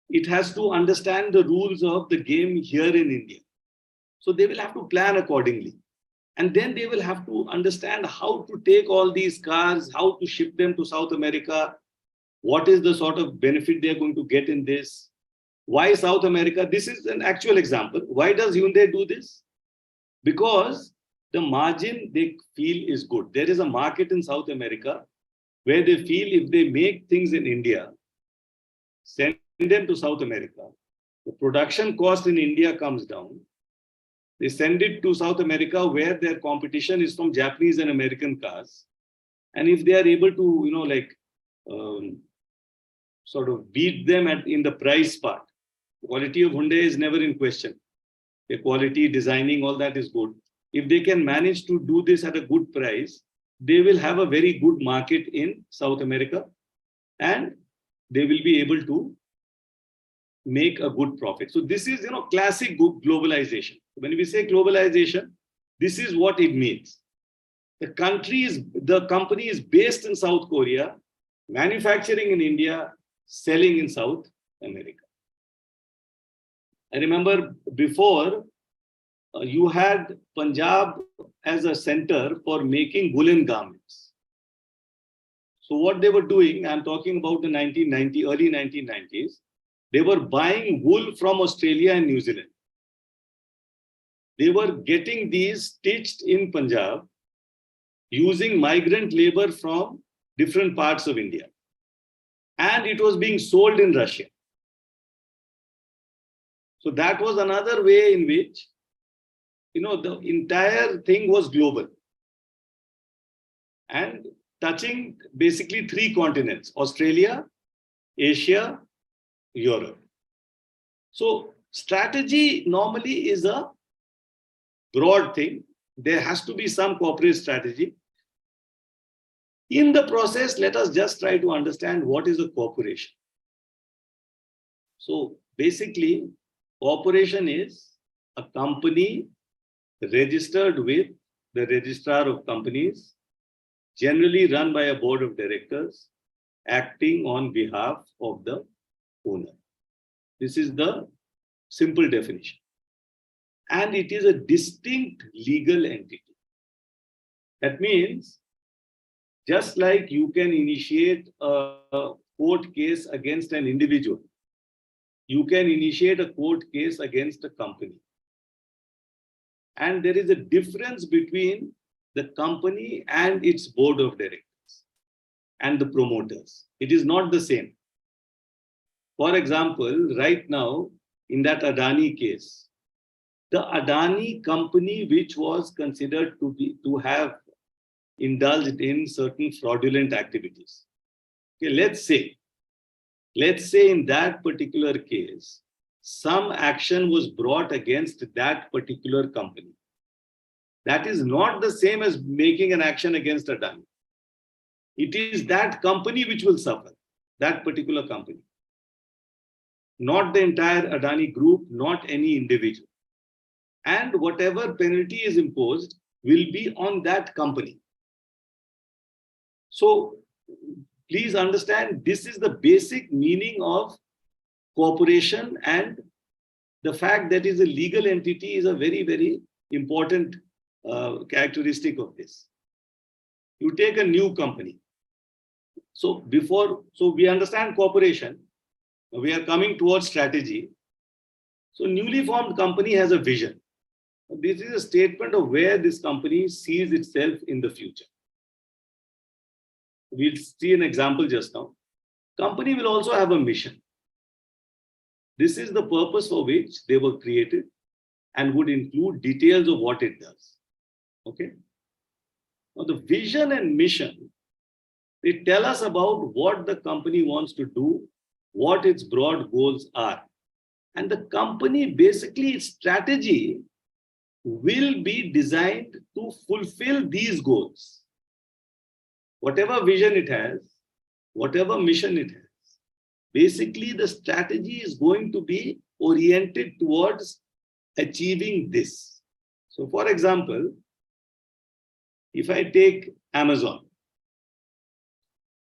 It has to understand the rules of the game here in India. So they will have to plan accordingly. And then they will have to understand how to take all these cars, how to ship them to South America, what is the sort of benefit they are going to get in this. Why South America? This is an actual example. Why does Hyundai do this? Because the margin they feel is good. There is a market in South America where they feel if they make things in India, send them to South America, the production cost in India comes down, They send it to South America where their competition is from Japanese and American cars. And if they are able to, sort of beat them in the price part, quality of Hyundai is never in question. The quality, designing, all that is good. If they can manage to do this at a good price, they will have a very good market in South America, and they will be able to make a good profit. So this is, classic globalization. When we say globalization, this is what it means. The company is based in South Korea, manufacturing in India, selling in South America. I remember before, you had Punjab as a center for making woolen garments. So what they were doing, I'm talking about the early 1990s, they were buying wool from Australia and New Zealand. They were getting these stitched in Punjab using migrant labor from different parts of India. And it was being sold in Russia. So that was another way in which, the entire thing was global and touching basically 3 continents: Australia, Asia, Europe. So strategy normally is a broad thing. There has to be some corporate strategy. In the process, let us just try to understand what is a corporation. So basically, corporation is a company registered with the registrar of companies, generally run by a board of directors, acting on behalf of the owner. This is the simple definition. And it is a distinct legal entity. That means, just like you can initiate a court case against an individual, you can initiate a court case against a company. And there is a difference between the company and its board of directors and the promoters. It is not the same. For example, right now, in that Adani case, the Adani company, which was considered to have indulged in certain fraudulent activities. Okay, let's say in that particular case, some action was brought against that particular company. That is not the same as making an action against Adani. It is that company which will suffer, that particular company. Not the entire Adani group, not any individual. And whatever penalty is imposed will be on that company. So please understand, this is the basic meaning of corporation, and the fact that it is a legal entity is a very, very important characteristic of this. You take a new company. So we understand corporation, we are coming towards strategy. So newly formed company has a vision. This is a statement of where this company sees itself in the future. We'll see an example just now. Company will also have a mission. This is the purpose for which they were created and would include details of what it does. Okay. Now the vision and mission, they tell us about what the company wants to do, what its broad goals are. And the company, basically its strategy will be designed to fulfill these goals. Whatever vision it has, whatever mission it has, basically the strategy is going to be oriented towards achieving this. So for example, if I take Amazon,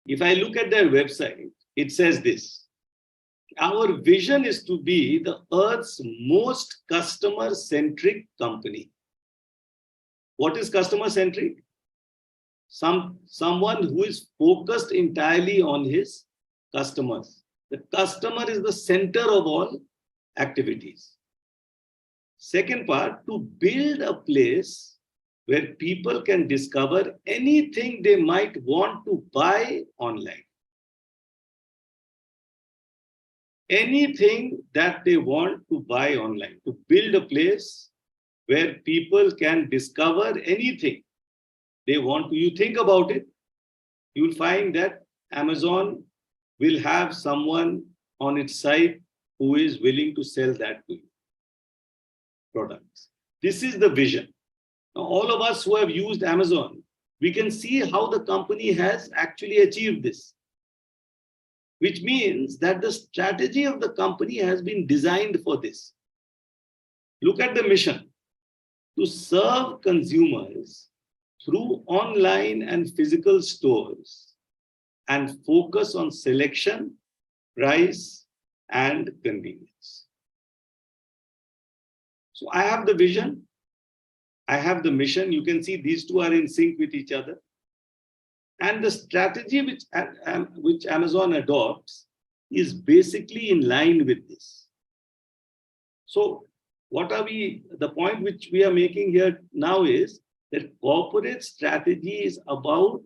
if I look at their website, it says this: our vision is to be the Earth's most customer-centric company. What is customer-centric? Someone who is focused entirely on his customers. The customer is the center of all activities. Second part, to build a place where people can discover anything they might want to buy online. Anything that they want to buy online, to build a place where people can discover anything they want to. You think about it, you'll find that Amazon will have someone on its site who is willing to sell that to you, products. This is the vision. Now, all of us who have used Amazon, we can see how the company has actually achieved this, which means that the strategy of the company has been designed for this. Look at the mission: to serve consumers through online and physical stores and focus on selection, price, and convenience. So I have the vision, I have the mission. You can see these two are in sync with each other. And the strategy which Amazon adopts is basically in line with this. So the point which we are making here now is that corporate strategy is about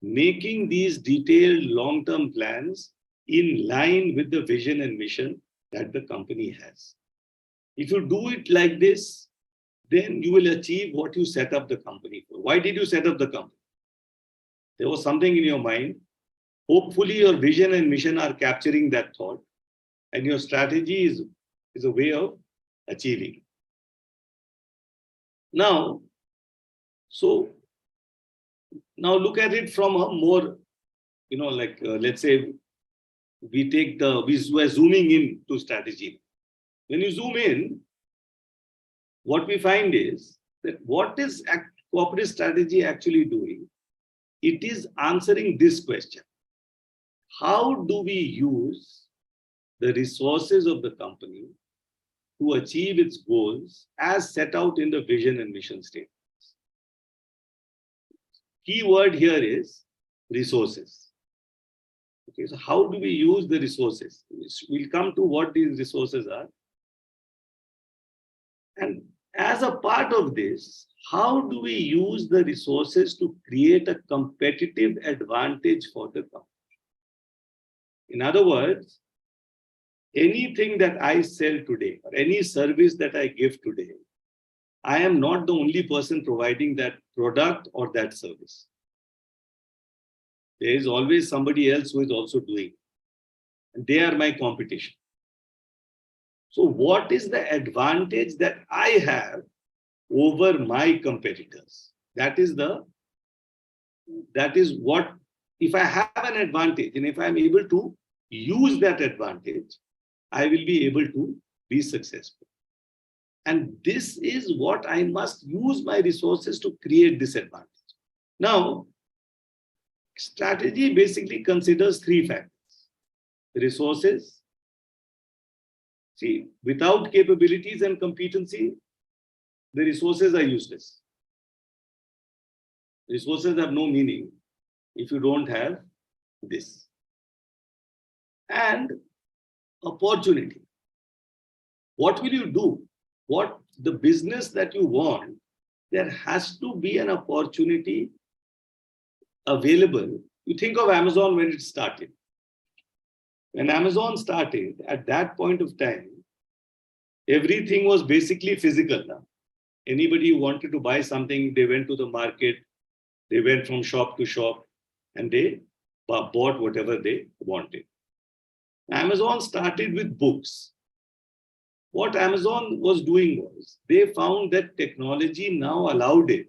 making these detailed long-term plans in line with the vision and mission that the company has. If you do it like this, then you will achieve what you set up the company for. Why did you set up the company? There was something in your mind. Hopefully your vision and mission are capturing that thought, and your strategy is a way of achieving it. Now look at it from a more, let's say we're zooming in to strategy. When you zoom in, what we find is that what is corporate strategy actually doing? It is answering this question: how do we use the resources of the company to achieve its goals as set out in the vision and mission statements? Key word here is resources. Okay, so how do we use the resources? We'll come to what these resources are. And as a part of this, how do we use the resources to create a competitive advantage for the company? In other words, anything that I sell today or any service that I give today, I am not the only person providing that product or that service. There is always somebody else who is also doing it, and they are my competition. So what is the advantage that I have over my competitors? That is what, if I have an advantage and if I'm able to use that advantage, I will be able to be successful. And this is what I must use my resources to create this advantage. Now, strategy basically considers three factors: resources. See, without capabilities and competency, the resources are useless. Resources have no meaning if you don't have this. And opportunity. What will you do? What the business that you want, there has to be an opportunity available. You think of Amazon when it started. When Amazon started, at that point of time, everything was basically physical. Now, anybody who wanted to buy something, they went to the market, they went from shop to shop, and they bought whatever they wanted. Amazon started with books. What Amazon was doing was, they found that technology now allowed it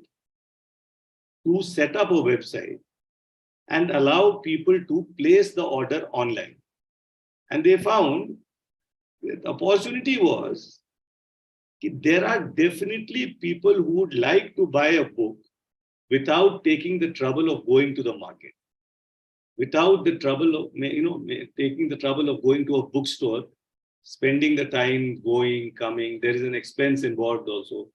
to set up a website and allow people to place the order online. And they found that the opportunity was that there are definitely people who would like to buy a book without taking the trouble of going to the market, without the trouble of taking the trouble of going to a bookstore, spending the time going, coming. There is an expense involved also.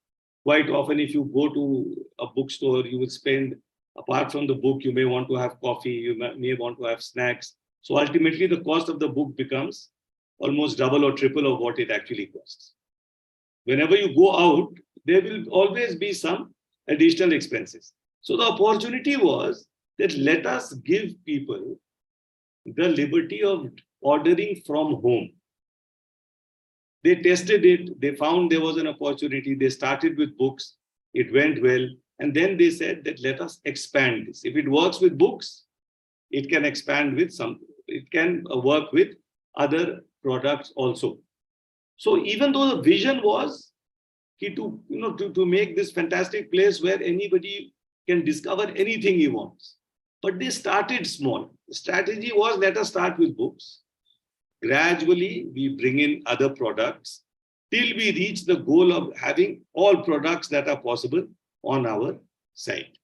Quite often, if you go to a bookstore, you will spend, apart from the book, you may want to have coffee, you may want to have snacks. So ultimately, the cost of the book becomes almost double or triple of what it actually costs. Whenever you go out, there will always be some additional expenses. So the opportunity was that let us give people the liberty of ordering from home. They tested it. They found there was an opportunity. They started with books. It went well. And then they said that let us expand this. If it works with books, it can expand with some, it can work with other products also. So even though the vision was to make this fantastic place where anybody can discover anything he wants. But they started small. The strategy was, let us start with books. Gradually, we bring in other products till we reach the goal of having all products that are possible on our site.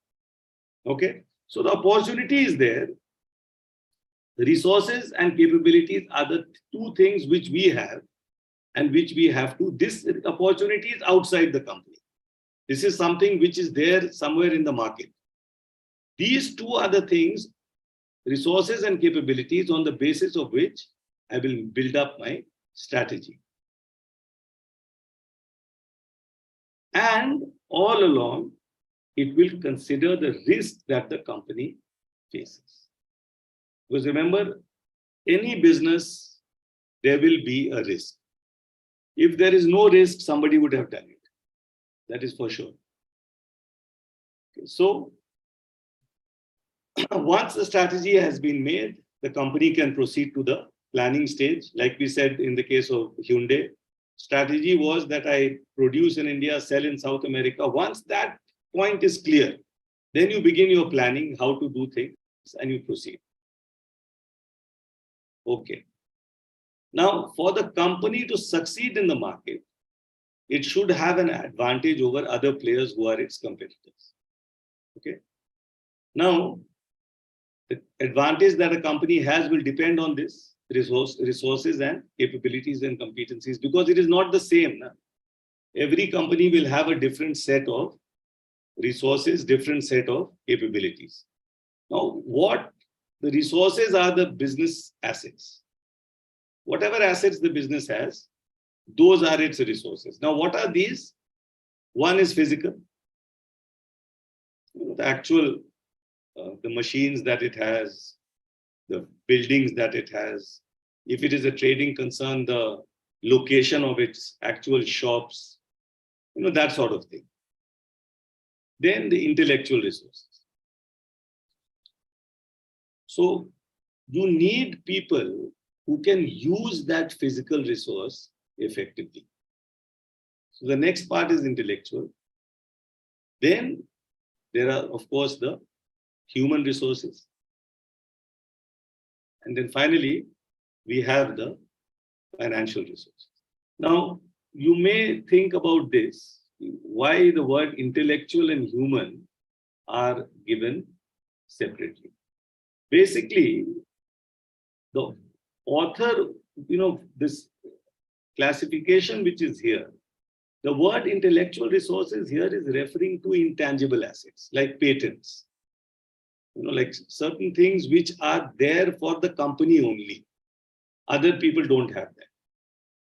Okay, so the opportunity is there. The resources and capabilities are the two things which we have and which we have to. This opportunity is outside the company. This is something which is there somewhere in the market. These two are the things, resources and capabilities, on the basis of which I will build up my strategy. And all along, it will consider the risk that the company faces. Because remember, any business, there will be a risk. If there is no risk, somebody would have done it. That is for sure. Okay, so, once the strategy has been made, the company can proceed to the planning stage. Like we said in the case of Hyundai, strategy was that I produce in India, sell in South America. Once that point is clear, then you begin your planning, how to do things, and you proceed. Okay. Now, for the company to succeed in the market, it should have an advantage over other players who are its competitors. Okay. Now, the advantage that a company has will depend on this resources and capabilities and competencies, because it is not the same. Every company will have a different set of resources, different set of capabilities. Now, what the resources are, the business assets. Whatever assets the business has, those are its resources. Now, what are these? One is physical. The actual, the machines that it has, the buildings that it has. If it is a trading concern, the location of its actual shops, that sort of thing. Then the intellectual resources. So you need people who can use that physical resource effectively. So the next part is intellectual. Then there are, of course, the human resources. And then finally, we have the financial resources. Now, you may think about this, why the word intellectual and human are given separately. Basically, the author, this classification which is here, the word intellectual resources here is referring to intangible assets, like patents. Like certain things which are there for the company only. Other people don't have that.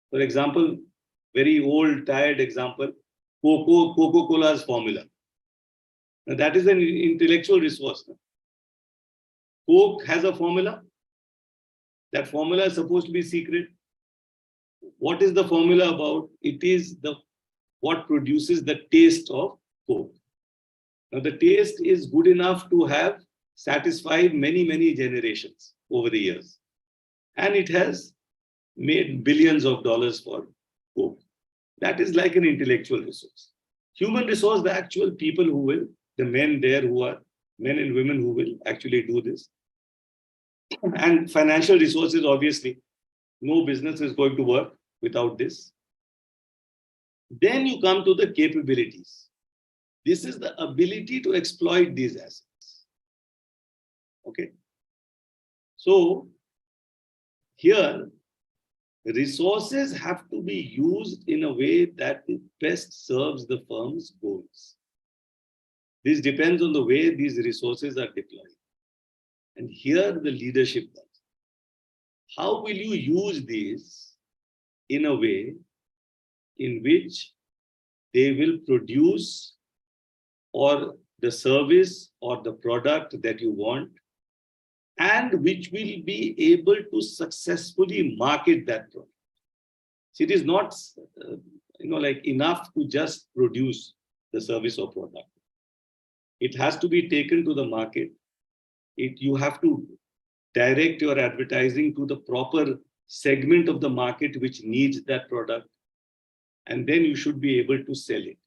For example, very old, tired example, Coca-Cola's formula. Now that is an intellectual resource. Coke has a formula. That formula is supposed to be secret. What is the formula about? It is what produces the taste of Coke. Now the taste is good enough to have satisfied many, many generations over the years. And it has made billions of dollars for Coke. That is like an intellectual resource. Human resource, the actual people who will, the men there who are, men and women who will actually do this. And financial resources, obviously, no business is going to work without this. Then you come to the capabilities. This is the ability to exploit these assets. Okay. So here, resources have to be used in a way that it best serves the firm's goals. This depends on the way these resources are deployed. And here the leadership does. How will you use these in a way in which they will produce or the service or the product that you want, and which will be able to successfully market that product? So it is not, like enough to just produce the service or product. It has to be taken to the market. You have to direct your advertising to the proper segment of the market which needs that product. And then you should be able to sell it.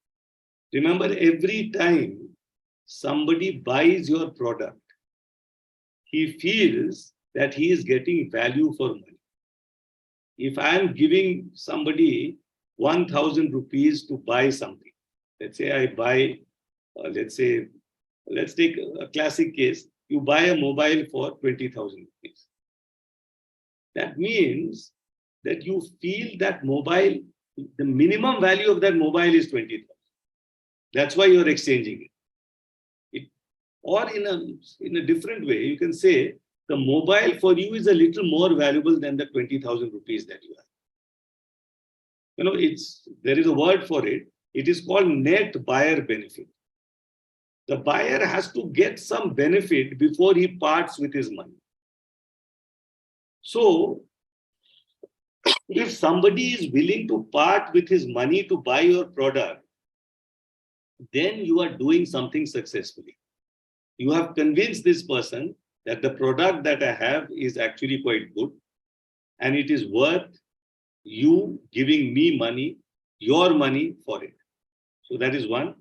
Remember, every time somebody buys your product, he feels that he is getting value for money. If I am giving somebody 1,000 rupees to buy something, let's say I buy, let's take a classic case, you buy a mobile for 20,000 rupees. That means that you feel that mobile, the minimum value of that mobile is 20,000. That's why you're exchanging it. Or in a different way, you can say the mobile for you is a little more valuable than the 20,000 rupees that you have. There is a word for it. It is called net buyer benefit. The buyer has to get some benefit before he parts with his money. So, if somebody is willing to part with his money to buy your product, then you are doing something successfully. You have convinced this person that the product that I have is actually quite good and it is worth you giving me money, your money for it. So that is one.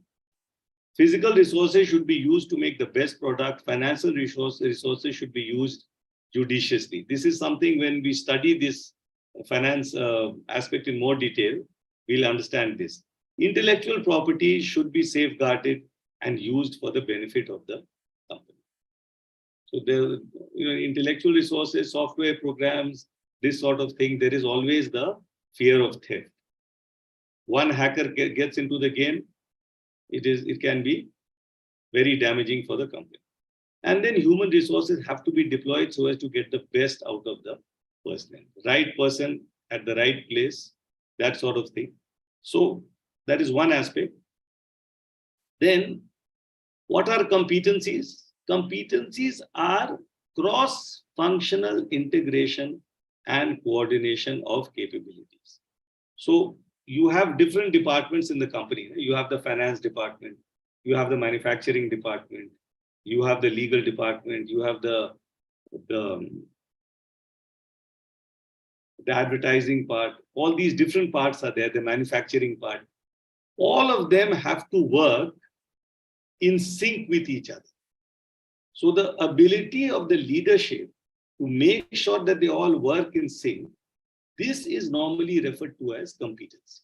Physical resources should be used to make the best product. Financial resources should be used judiciously. This is something when we study this finance aspect in more detail, we'll understand this. Intellectual property should be safeguarded and used for the benefit of the company. So the intellectual resources, software programs, this sort of thing, there is always the fear of theft. One hacker gets into the game, it can be very damaging for the company. And then human resources have to be deployed so as to get the best out of the person. Right person at the right place, that sort of thing. So that is one aspect. Then, what are competencies? Competencies are cross-functional integration and coordination of capabilities. So you have different departments in the company. You have the finance department, you have the manufacturing department, you have the legal department, you have the advertising part. All these different parts are there, the manufacturing part. All of them have to work in sync with each other. So the ability of the leadership to make sure that they all work in sync, this is normally referred to as competency.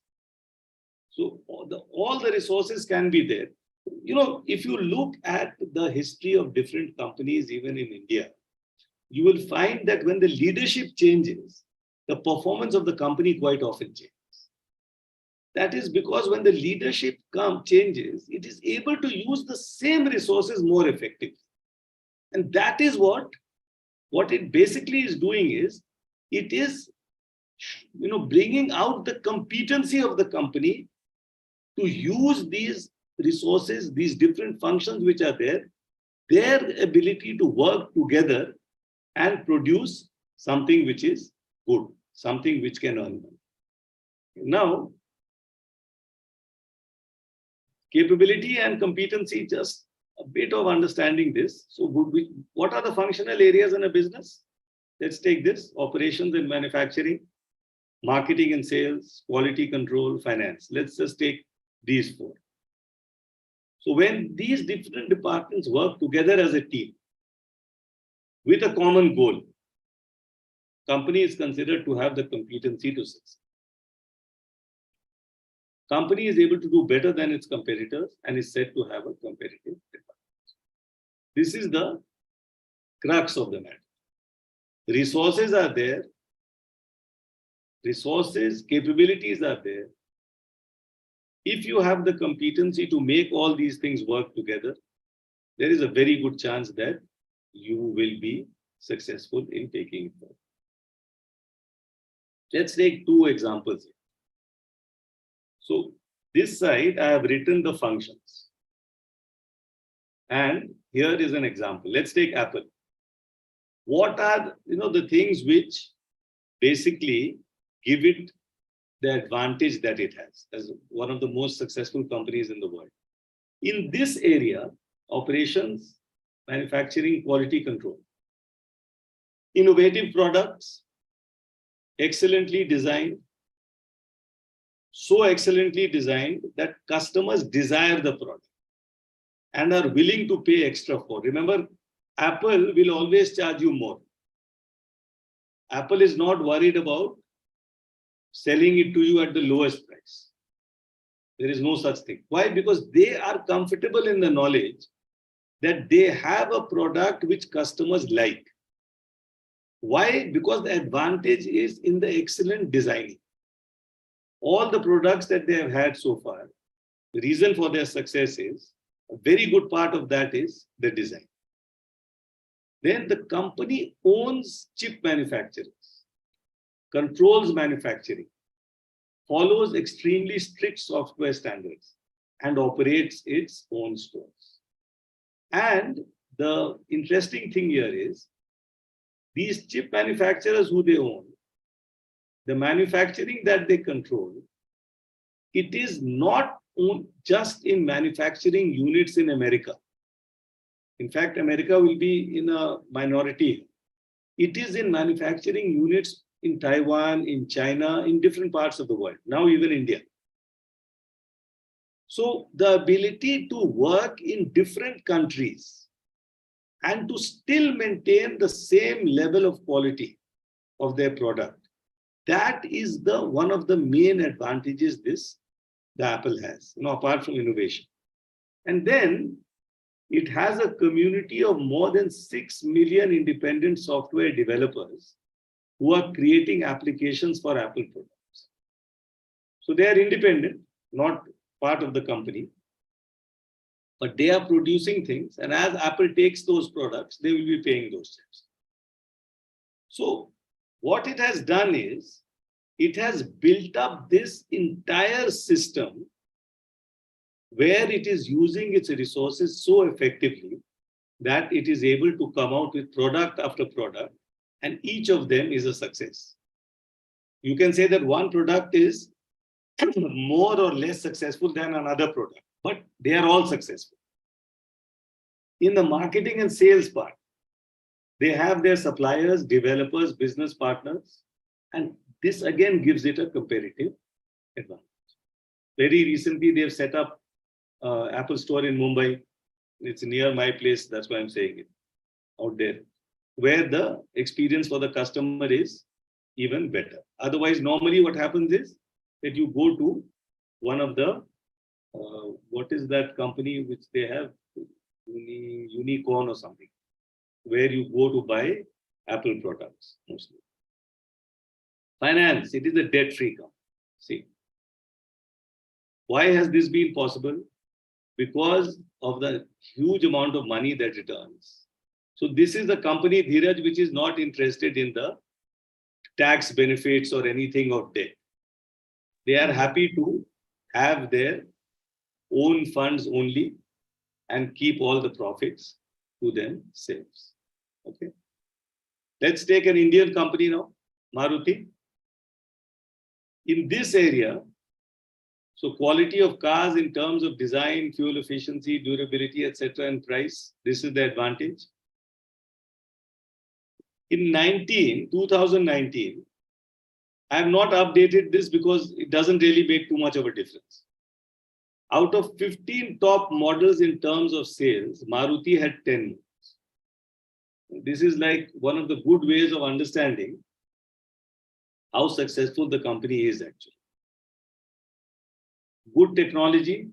So all the resources can be there. If you look at the history of different companies, even in India, you will find that when the leadership changes, the performance of the company quite often changes. That is because when the leadership changes, it is able to use the same resources more effectively. And that is what it basically is doing is, it is bringing out the competency of the company to use these resources, these different functions which are there, their ability to work together and produce something which is good, something which can earn money. Now, capability and competency, just a bit of understanding this. So what are the functional areas in a business? Let's take this: operations and manufacturing, marketing and sales, quality control, finance. Let's just take these four. So when these different departments work together as a team with a common goal, company is considered to have the competency to succeed. Company is able to do better than its competitors and is said to have a competitive advantage. This is the crux of the matter. Resources are there. Resources, capabilities are there. If you have the competency to make all these things work together, there is a very good chance that you will be successful in taking it forward. Let's take two examples here. So this side, I have written the functions. And here is an example. Let's take Apple. What are the things which basically give it the advantage that it has as one of the most successful companies in the world. In this area, operations, manufacturing, quality control, innovative products, excellently designed, so excellently designed that customers desire the product and are willing to pay extra for. Remember, Apple will always charge you more. Apple is not worried about selling it to you at the lowest price. There is no such thing. Why? Because they are comfortable in the knowledge that they have a product which customers like. Why? Because the advantage is in the excellent designing. All the products that they have had so far, the reason for their success is, a very good part of that is the design. Then the company owns chip manufacturers, controls manufacturing, follows extremely strict software standards, and operates its own stores. And the interesting thing here is, these chip manufacturers who they own, the manufacturing that they control, it is not just in manufacturing units in America. In fact, America will be in a minority. It is in manufacturing units in Taiwan, in China, in different parts of the world, now even India. So the ability to work in different countries and to still maintain the same level of quality of their product, that is one of the main advantages the Apple has, apart from innovation. And then it has a community of more than 6 million independent software developers who are creating applications for Apple products. So they are independent, not part of the company, but they are producing things. And as Apple takes those products, they will be paying those chips. So what it has done is, it has built up this entire system where it is using its resources so effectively that it is able to come out with product after product, and each of them is a success. You can say that one product is more or less successful than another product, but they are all successful. In the marketing and sales part, they have their suppliers, developers, business partners, and this again gives it a competitive advantage. Very recently, they've set up Apple Store in Mumbai. It's near my place, that's why I'm saying it, out there, where the experience for the customer is even better. Otherwise, normally what happens is that you go to one of the, what is that company which they have, Unicorn or something, where you go to buy Apple products mostly. Finance, it is a debt-free company. See, why has this been possible? Because of the huge amount of money that it earns. So this is a company, Dheeraj, which is not interested in the tax benefits or anything of debt. They are happy to have their own funds only and keep all the profits to themselves. Okay. Let's take an Indian company now, Maruti. In this area, so quality of cars in terms of design, fuel efficiency, durability, etc., and price, this is the advantage. In 2019, I have not updated this because it doesn't really make too much of a difference. Out of 15 top models in terms of sales, Maruti had 10 models. This is like one of the good ways of understanding how successful the company is actually. Good technology,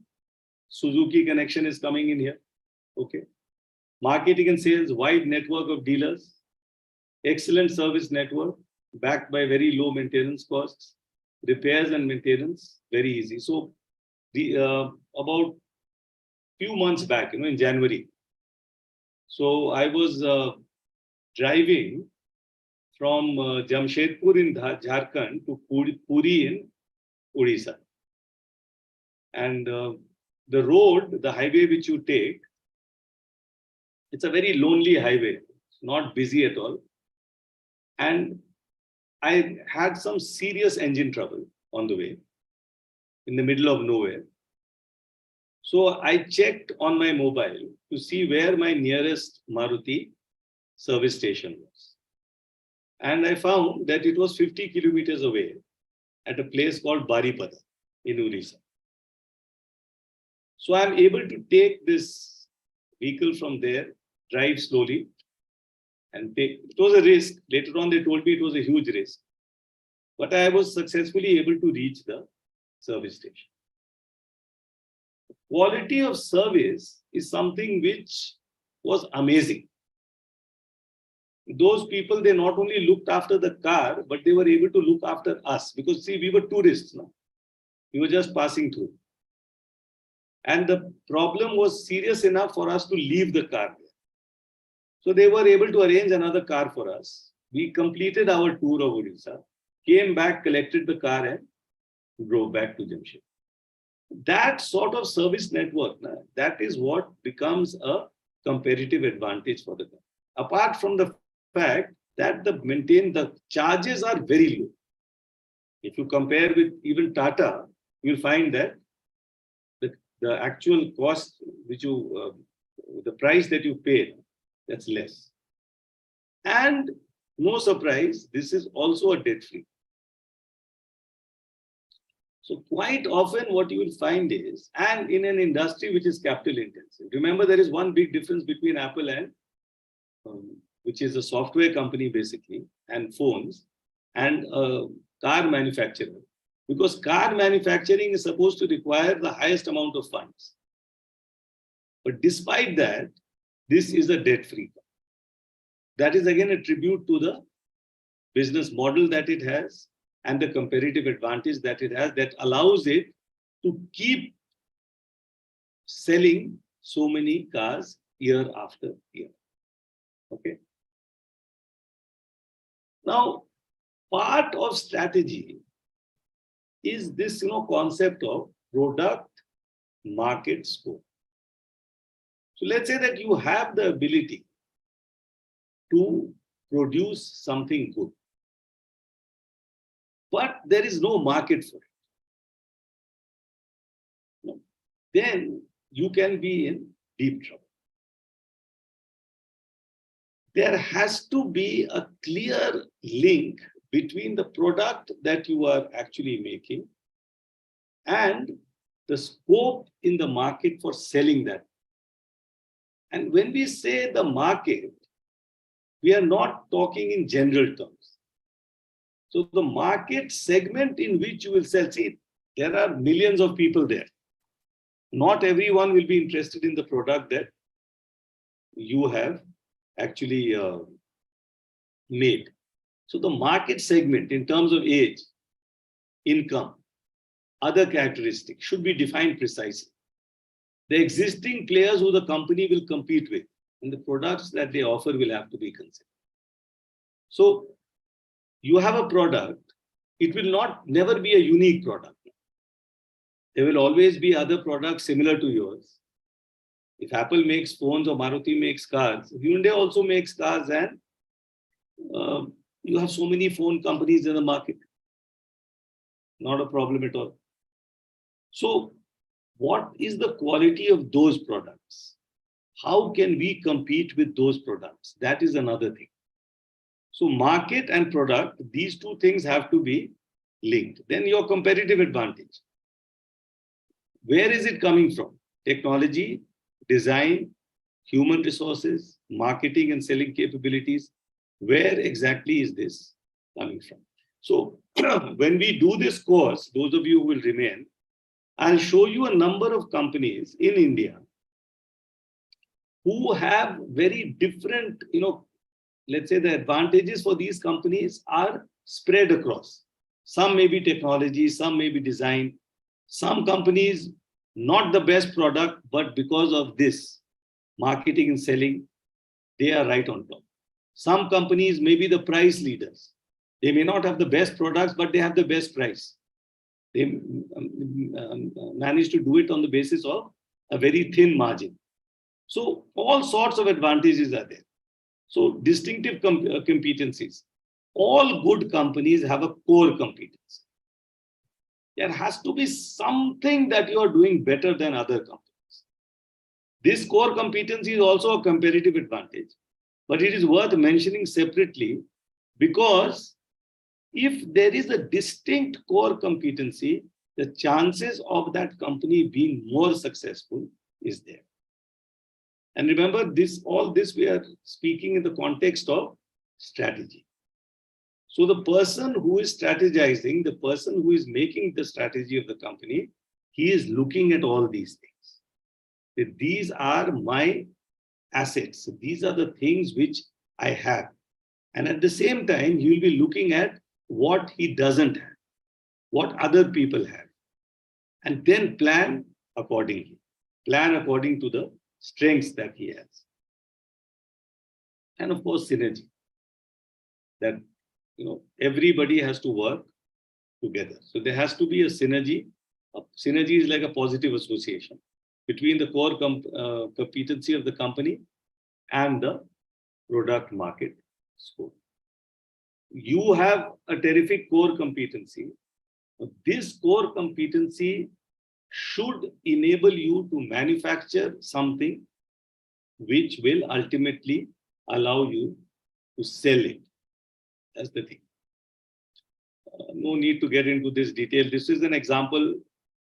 Suzuki connection is coming in here. Okay. Marketing and sales, wide network of dealers, excellent service network, backed by very low maintenance costs, repairs and maintenance, very easy. So about few months back, in January, so I was driving from Jamshedpur in Jharkhand to Puri in Odisha. And the road, the highway which you take, it's a very lonely highway. It's not busy at all. And I had some serious engine trouble. on the way, in the middle of nowhere. So I checked on my mobile to see where my nearest Maruti service station was. And I found that it was 50 kilometers away at a place called Baripada in Orissa. So I'm able to take this vehicle from there, drive slowly, and take. It was a risk. Later on, they told me it was a huge risk. But I was successfully able to reach the service station. Quality of service is something which was amazing. Those people, they not only looked after the car, but they were able to look after us. Because see, we were tourists now. We were just passing through. And the problem was serious enough for us to leave the car there. So they were able to arrange another car for us. We completed our tour of Orissa, came back, collected the car and drove back to Jamshedpur. That sort of service network, that is what becomes a competitive advantage for the company. Apart from the fact that the charges are very low. If you compare with even Tata, you'll find that the actual cost which you, the price that you pay, that's less. And no surprise, this is also a debt-free. So quite often what you will find is, and in an industry which is capital intensive, remember there is one big difference between Apple and, which is a software company basically, and phones, and a car manufacturer. Because car manufacturing is supposed to require the highest amount of funds. But despite that, this is a debt-free car. That is again a tribute to the business model that it has and the competitive advantage that it has that allows it to keep selling so many cars year after year. Okay. Now, part of strategy is this concept of product market scope. So let's say that you have the ability to produce something good, but there is no market for it. Then you can be in deep trouble. There has to be a clear link between the product that you are actually making and the scope in the market for selling that. And when we say the market, we are not talking in general terms. So the market segment in which you will sell, see, there are millions of people there. Not everyone will be interested in the product that you have actually made. So the market segment in terms of age, income, other characteristics should be defined precisely. The existing players who the company will compete with and the products that they offer will have to be considered. So you have a product, it will never be a unique product. There will always be other products similar to yours. If Apple makes phones or Maruti makes cars, Hyundai also makes cars, and you have so many phone companies in the market. Not a problem at all. So what is the quality of those products? How can we compete with those products? That is another thing. So market and product, these two things have to be linked. Then your competitive advantage. Where is it coming from? Technology, design, human resources, marketing and selling capabilities. Where exactly is this coming from? So when we do this course, those of you who will remain, I'll show you a number of companies in India who have very different, let's say the advantages for these companies are spread across. Some may be technology, some may be design. Some companies, not the best product, but because of this, marketing and selling, they are right on top. Some companies may be the price leaders. They may not have the best products, but they have the best price. They manage to do it on the basis of a very thin margin. So all sorts of advantages are there. So distinctive competencies. All good companies have a core competence. There has to be something that you are doing better than other companies. This core competency is also a competitive advantage, but it is worth mentioning separately because if there is a distinct core competency, the chances of that company being more successful is there. And remember, all this we are speaking in the context of strategy. So the person who is strategizing, the person who is making the strategy of the company, he is looking at all these things. These are my assets. These are the things which I have. And at the same time, he will be looking at what he doesn't have, what other people have, and then plan accordingly. Plan according to the strengths that he has. And of course, synergy. That everybody has to work together. So there has to be a synergy. Synergy is like a positive association between the core competency of the company and the product market scope. You have a terrific core competency. This core competency should enable you to manufacture something which will ultimately allow you to sell it. That's the thing. No need to get into this detail. This is an example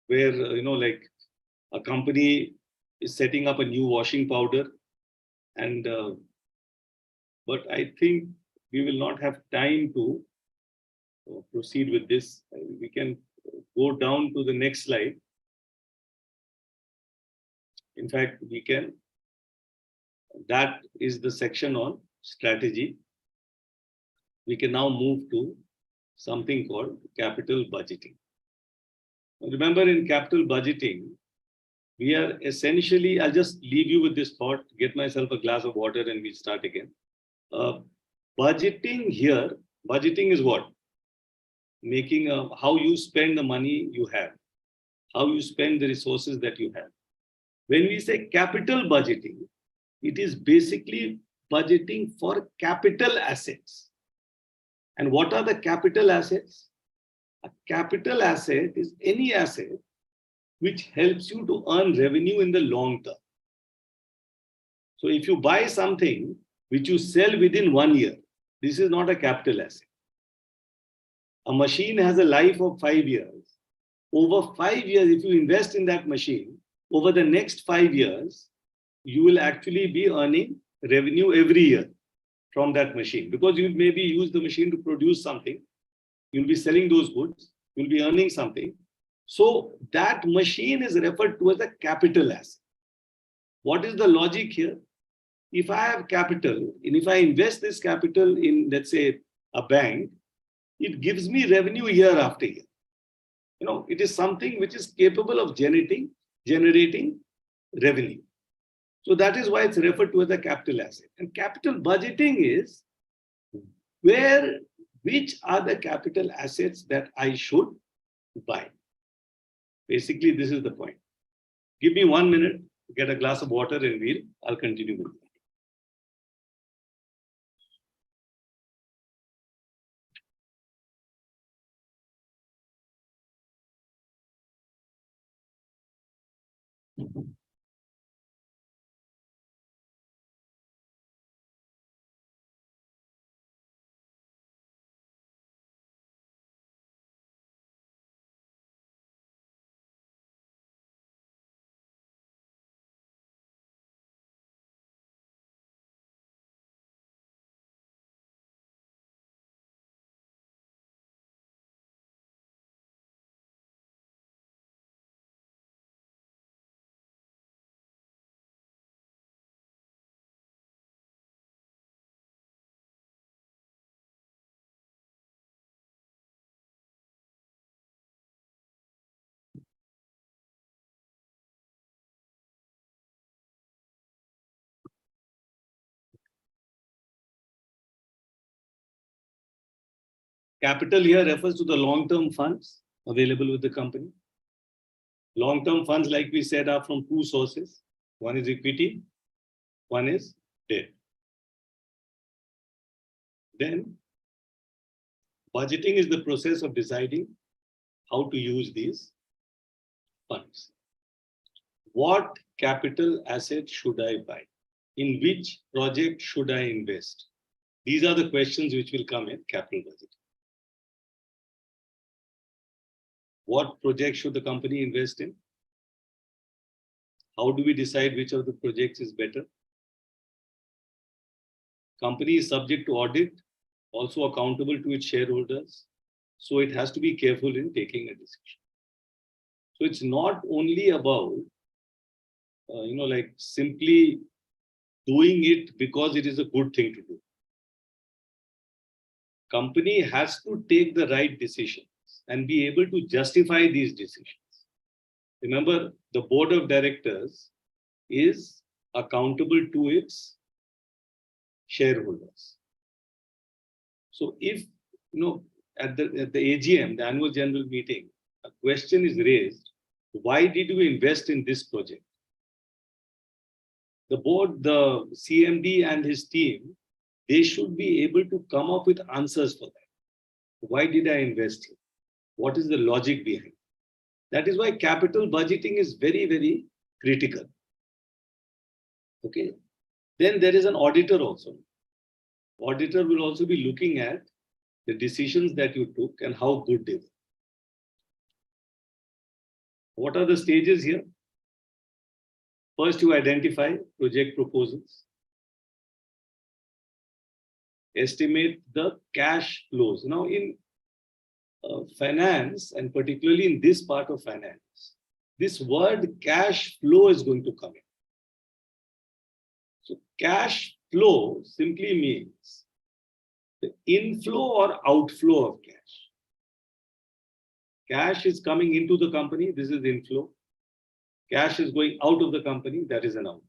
where, like a company is setting up a new washing powder. And, but I think we will not have time to proceed with this. We can go down to the next slide. In fact, that is the section on strategy. We can now move to something called capital budgeting. Remember, in capital budgeting, we are essentially, I'll just leave you with this thought, get myself a glass of water and we'll start again. Budgeting here, budgeting is what? Making how you spend the money you have, how you spend the resources that you have. When we say capital budgeting, it is basically budgeting for capital assets. And what are the capital assets? A capital asset is any asset which helps you to earn revenue in the long term. So if you buy something which you sell within 1 year, this is not a capital asset. A machine has a life of 5 years. Over 5 years, if you invest in that machine, over the next 5 years, you will actually be earning revenue every year from that machine, because you maybe use the machine to produce something. You'll be selling those goods. You'll be earning something. So that machine is referred to as a capital asset. What is the logic here? If I have capital, and if I invest this capital in, let's say, a bank, it gives me revenue year after year. It is something which is capable of generating revenue. So that is why it's referred to as a capital asset. And capital budgeting is which are the capital assets that I should buy. Basically, this is the point. Give me 1 minute, get a glass of water, and I'll continue with it. Capital here refers to the long-term funds available with the company. Long-term funds, like we said, are from two sources. One is equity, one is debt. Then, budgeting is the process of deciding how to use these funds. What capital asset should I buy? In which project should I invest? These are the questions which will come in capital budget. What project should the company invest in? How do we decide which of the projects is better? Company is subject to audit, also accountable to its shareholders. So it has to be careful in taking a decision. So it's not only about, like simply doing it because it is a good thing to do. Company has to take the right decisions and be able to justify these decisions. Remember, the board of directors is accountable to its shareholders. So if, at the AGM, the annual general meeting, a question is raised, why did we invest in this project? The board, the CMD and his team, they should be able to come up with answers for that. Why did I invest here? What is the logic behind it? That is why capital budgeting is very, very critical. Okay. Then there is an auditor also. Auditor will also be looking at the decisions that you took and how good they were. What are the stages here? First, you identify project proposals. Estimate the cash flows. Now, in finance, and particularly in this part of finance, this word cash flow is going to come in. So cash flow simply means the inflow or outflow of cash. Cash is coming into the company, this is inflow. Cash is going out of the company, that is an outflow.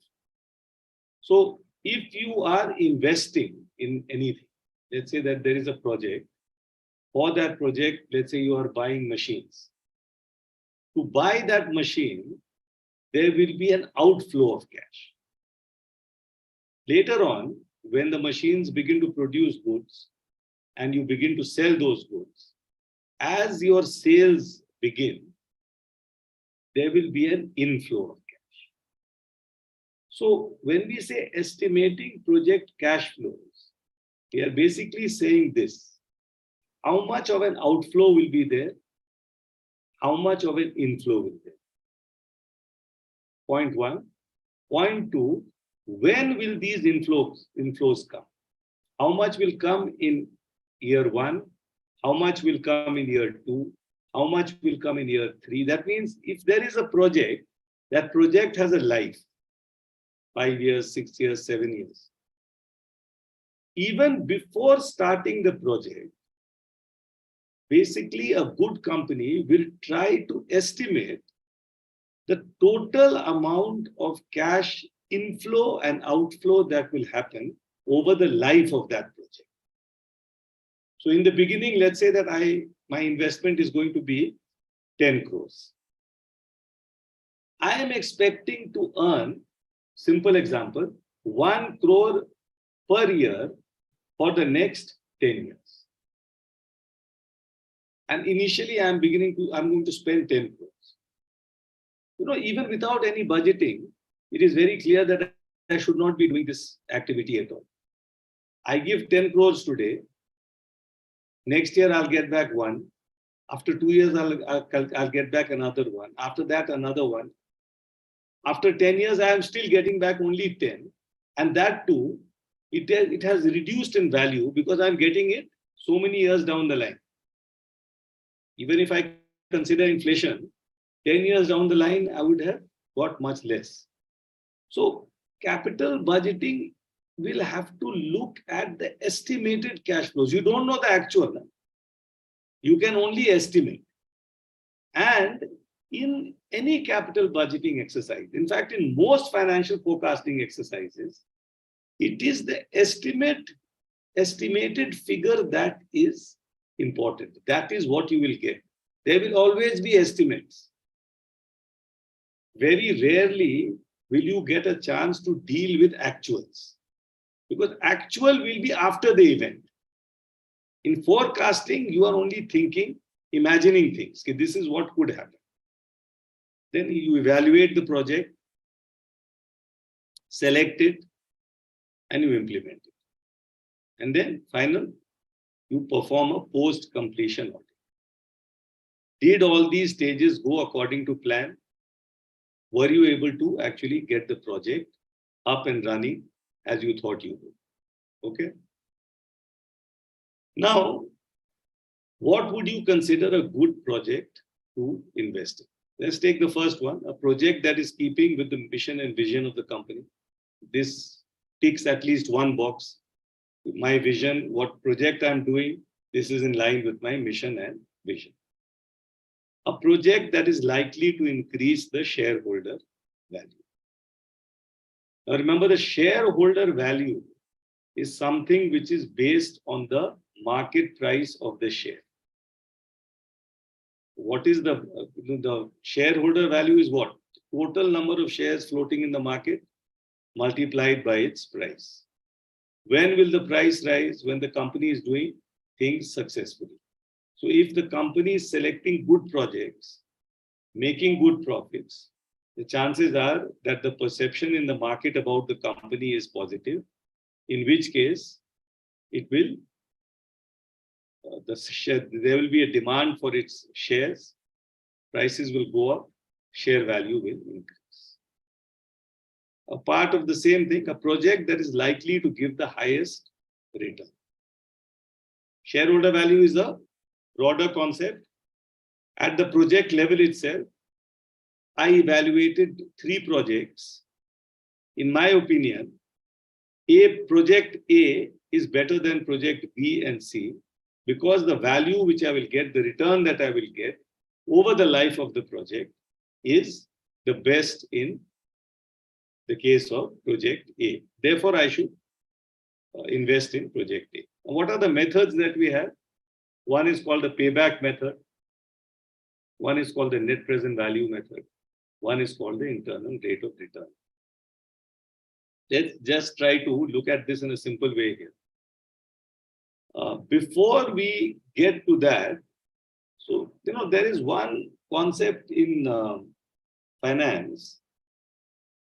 So if you are investing in anything, let's say that there is a project. For that project, let's say you are buying machines. To buy that machine, there will be an outflow of cash. Later on, when the machines begin to produce goods and you begin to sell those goods, as your sales begin, there will be an inflow of cash. So when we say estimating project cash flows, we are basically saying this. How much of an outflow will be there? How much of an inflow will be there? Point one. Point two, when will these inflows come? How much will come in year one? How much will come in year two? How much will come in year three? That means if there is a project, that project has a life. 5 years, 6 years, 7 years. Even before starting the project, basically a good company will try to estimate the total amount of cash inflow and outflow that will happen over the life of that project. So in the beginning, let's say that my investment is going to be 10 crores. I am expecting to earn, simple example, 1 crore per year for the next 10 years. And initially I'm going to spend 10 crores. Even without any budgeting, it is very clear that I should not be doing this activity at all. I give 10 crores today. Next year, I'll get back 1. After 2 years, I'll get back another 1. After that, another 1. After 10 years, I am still getting back only 10. And that too, it has reduced in value because I'm getting it so many years down the line. Even if I consider inflation, 10 years down the line, I would have got much less. So capital budgeting will have to look at the estimated cash flows. You don't know the actual. You can only estimate. And in any capital budgeting exercise, in fact, in most financial forecasting exercises, it is the estimated figure that is important. That is what you will get. There will always be estimates. Very rarely will you get a chance to deal with actuals, because actual will be after the event. In forecasting, you are only thinking imagining things. Okay, this is what could happen. Then you evaluate the project, select it, and you implement it. And then final, you perform a post-completion audit. Did all these stages go according to plan? Were you able to actually get the project up and running as you thought you would? Okay. Now, what would you consider a good project to invest in? Let's take the first one, a project that is keeping with the mission and vision of the company. This ticks at least one box. My vision, what project I'm doing, this is in line with my mission and vision. A project that is likely to increase the shareholder value. Now remember, the shareholder value is something which is based on the market price of the share. What is the shareholder value is what? Total number of shares floating in the market multiplied by its price. When will the price rise? When the company is doing things successfully. So if the company is selecting good projects, making good profits, the chances are that the perception in the market about the company is positive, in which case it will, there will be a demand for its shares, prices will go up, share value will increase. A part of the same thing, a project that is likely to give the highest return. Shareholder value is a broader concept. At the project level itself, I evaluated 3 projects. In my opinion, project A is better than project B and C because the value which I will get, the return that I will get over the life of the project is the best in the case of project A. Therefore, I should invest in project A. And what are the methods that we have? One is called the payback method. One is called the net present value method. One is called the internal rate of return. Let's just try to look at this in a simple way here. Before we get to that, so, there is one concept in finance,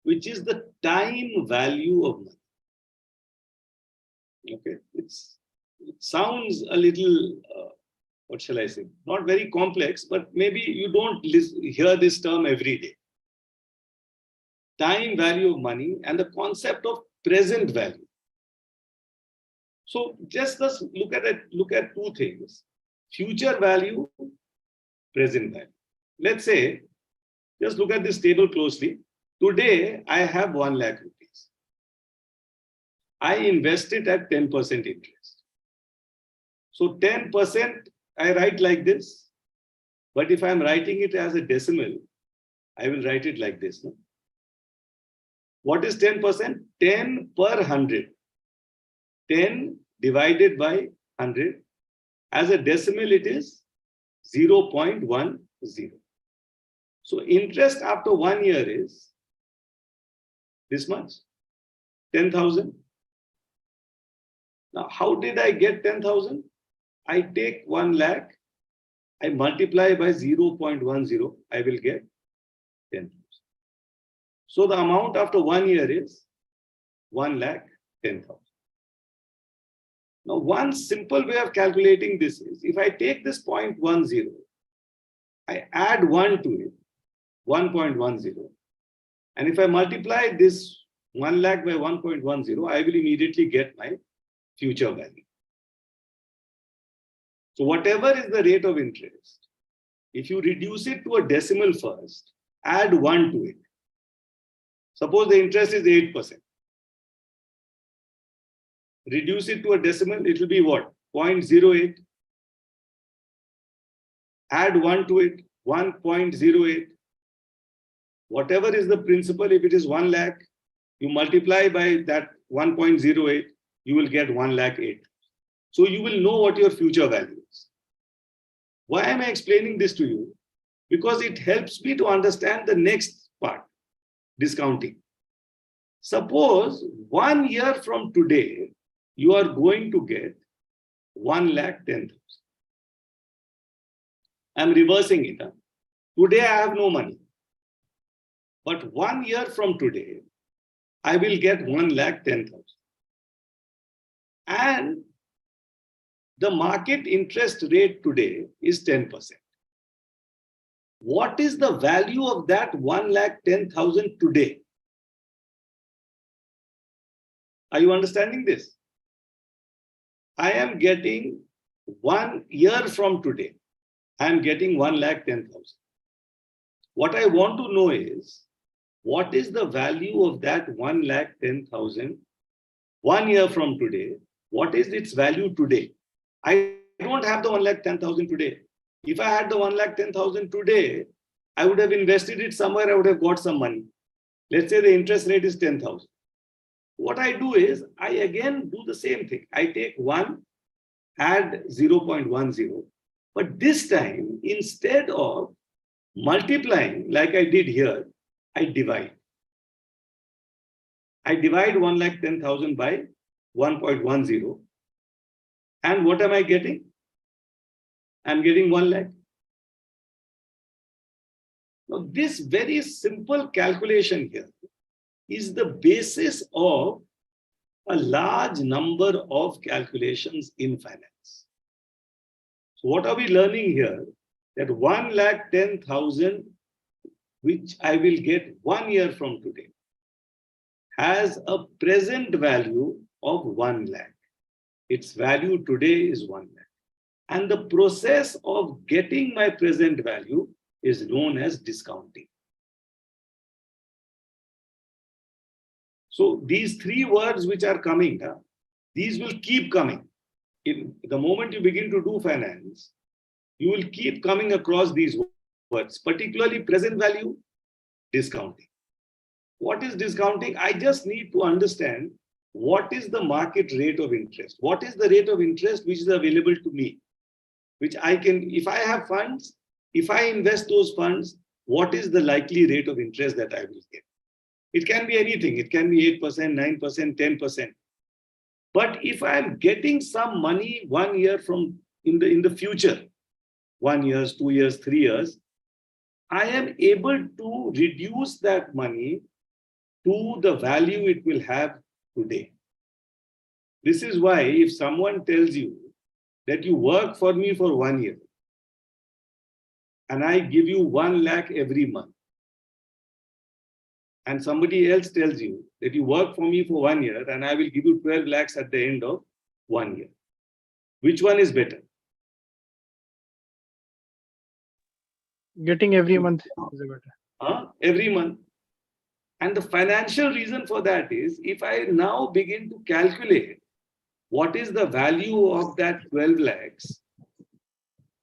which is the time value of money. Okay, it sounds a little, what shall I say, not very complex, but maybe you don't hear this term every day. Time value of money and the concept of present value. So just look at 2 things: future value, present value. Let's say, just look at this table closely. Today, I have 1 lakh rupees. I invest it at 10% interest. So 10%, I write like this. But if I'm writing it as a decimal, I will write it like this. No? What is 10%? 10 per 100. 10 divided by 100. As a decimal, it is 0.10. So interest after 1 year is this much, 10,000. Now, how did I get 10,000? I take 1 lakh, I multiply by 0.10, I will get 10,000. So the amount after 1 year is 1,10,000. Now, one simple way of calculating this is, if I take this 0.10, I add 1 to it, 1.10. And if I multiply this 1 lakh by 1.10, I will immediately get my future value. So whatever is the rate of interest, if you reduce it to a decimal first, add 1 to it. Suppose the interest is 8%. Reduce it to a decimal, it will be what? 0.08. Add 1 to it, 1.08. Whatever is the principal, if it is 1 lakh, you multiply by that 1.08, you will get 1,08,000. So you will know what your future value is. Why am I explaining this to you? Because it helps me to understand the next part, discounting. Suppose 1 year from today, you are going to get 1,10,000. I'm reversing it. Today I have no money. But 1 year from today, I will get 1,10,000. And the market interest rate today is 10%. What is the value of that 1,10,000 today? Are you understanding this? I am getting 1 year from today, I am getting 1,10,000. What I want to know is, what is the value of that 1,10,000 1 year from today? What is its value today? I don't have the 1,10,000 today. If I had the 1,10,000 today, I would have invested it somewhere, I would have got some money. Let's say the interest rate is 10,000. What I do is, I again do the same thing. I take 1, add 0.10, but this time, instead of multiplying like I did here, I divide. I divide 1,10,000 by 1.10. And what am I getting? I'm getting 1 lakh. Now, this very simple calculation here is the basis of a large number of calculations in finance. So what are we learning here? That 1,10,000, which I will get 1 year from today, has a present value of 1 lakh. Its value today is 1 lakh. And the process of getting my present value is known as discounting. So these 3 words which are coming, these will keep coming. In the moment you begin to do finance, you will keep coming across these words, particularly present value, discounting. What is discounting? I just need to understand what is the market rate of interest. What is the rate of interest which is available to me? Which I can, if I have funds, if I invest those funds, what is the likely rate of interest that I will get? It can be anything. It can be 8%, 9%, 10%. But if I'm getting some money 1 year from in the future, 1 year, 2 years, 3 years, I am able to reduce that money to the value it will have today. This is why if someone tells you that you work for me for 1 year and I give you 1 lakh every month, and somebody else tells you that you work for me for 1 year and I will give you 12 lakhs at the end of 1 year, which one is better? Getting every month is better. Every month. And the financial reason for that is, if I now begin to calculate what is the value of that 12 lakhs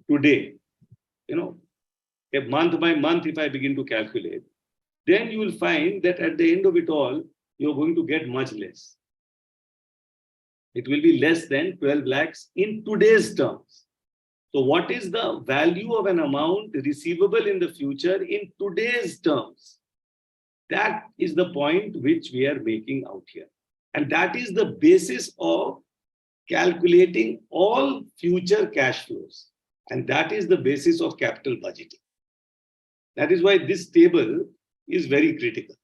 today, a month by month, if I begin to calculate, then you will find that at the end of it all, you're going to get much less. It will be less than 12 lakhs in today's terms. So what is the value of an amount receivable in the future in today's terms? That is the point which we are making out here. And that is the basis of calculating all future cash flows. And that is the basis of capital budgeting. That is why this table is very critical.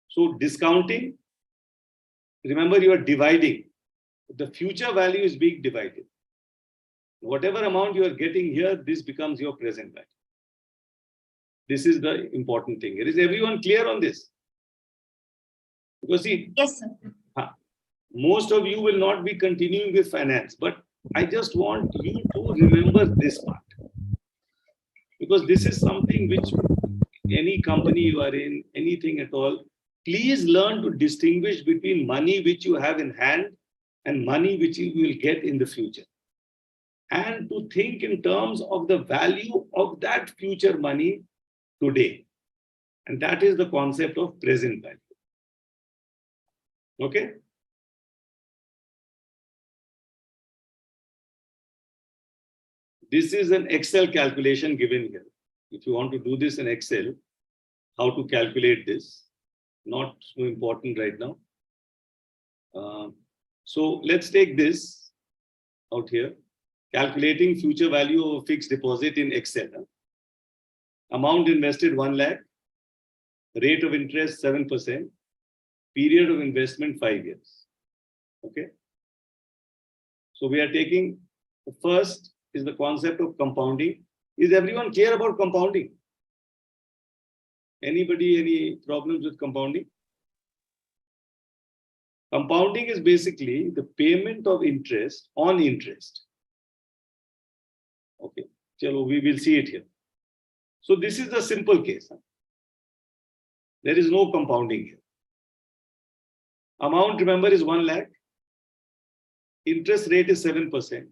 So discounting, remember you are dividing. The future value is being divided. Whatever amount you are getting here, this becomes your present value. This is the important thing. Is everyone clear on this? Because see, yes, sir. Most of you will not be continuing with finance, but I just want you to remember this part. Because this is something which any company you are in, anything at all, please learn to distinguish between money which you have in hand and money which you will get in the future. And to think in terms of the value of that future money today. And that is the concept of present value. Okay? This is an Excel calculation given here. If you want to do this in Excel, how to calculate this, not so important right now. So let's take this out here. calculating future value of a fixed deposit in Excel. Amount invested 1 lakh, rate of interest 7%, period of investment 5 years. Okay. So we are taking, the first is the concept of compounding. Is everyone clear about compounding? Anybody, any problems with compounding? Compounding is basically the payment of interest on interest. Okay, so we will see it here. So this is the simple case. There is no compounding here. Amount, remember, is 1 lakh. Interest rate is 7%.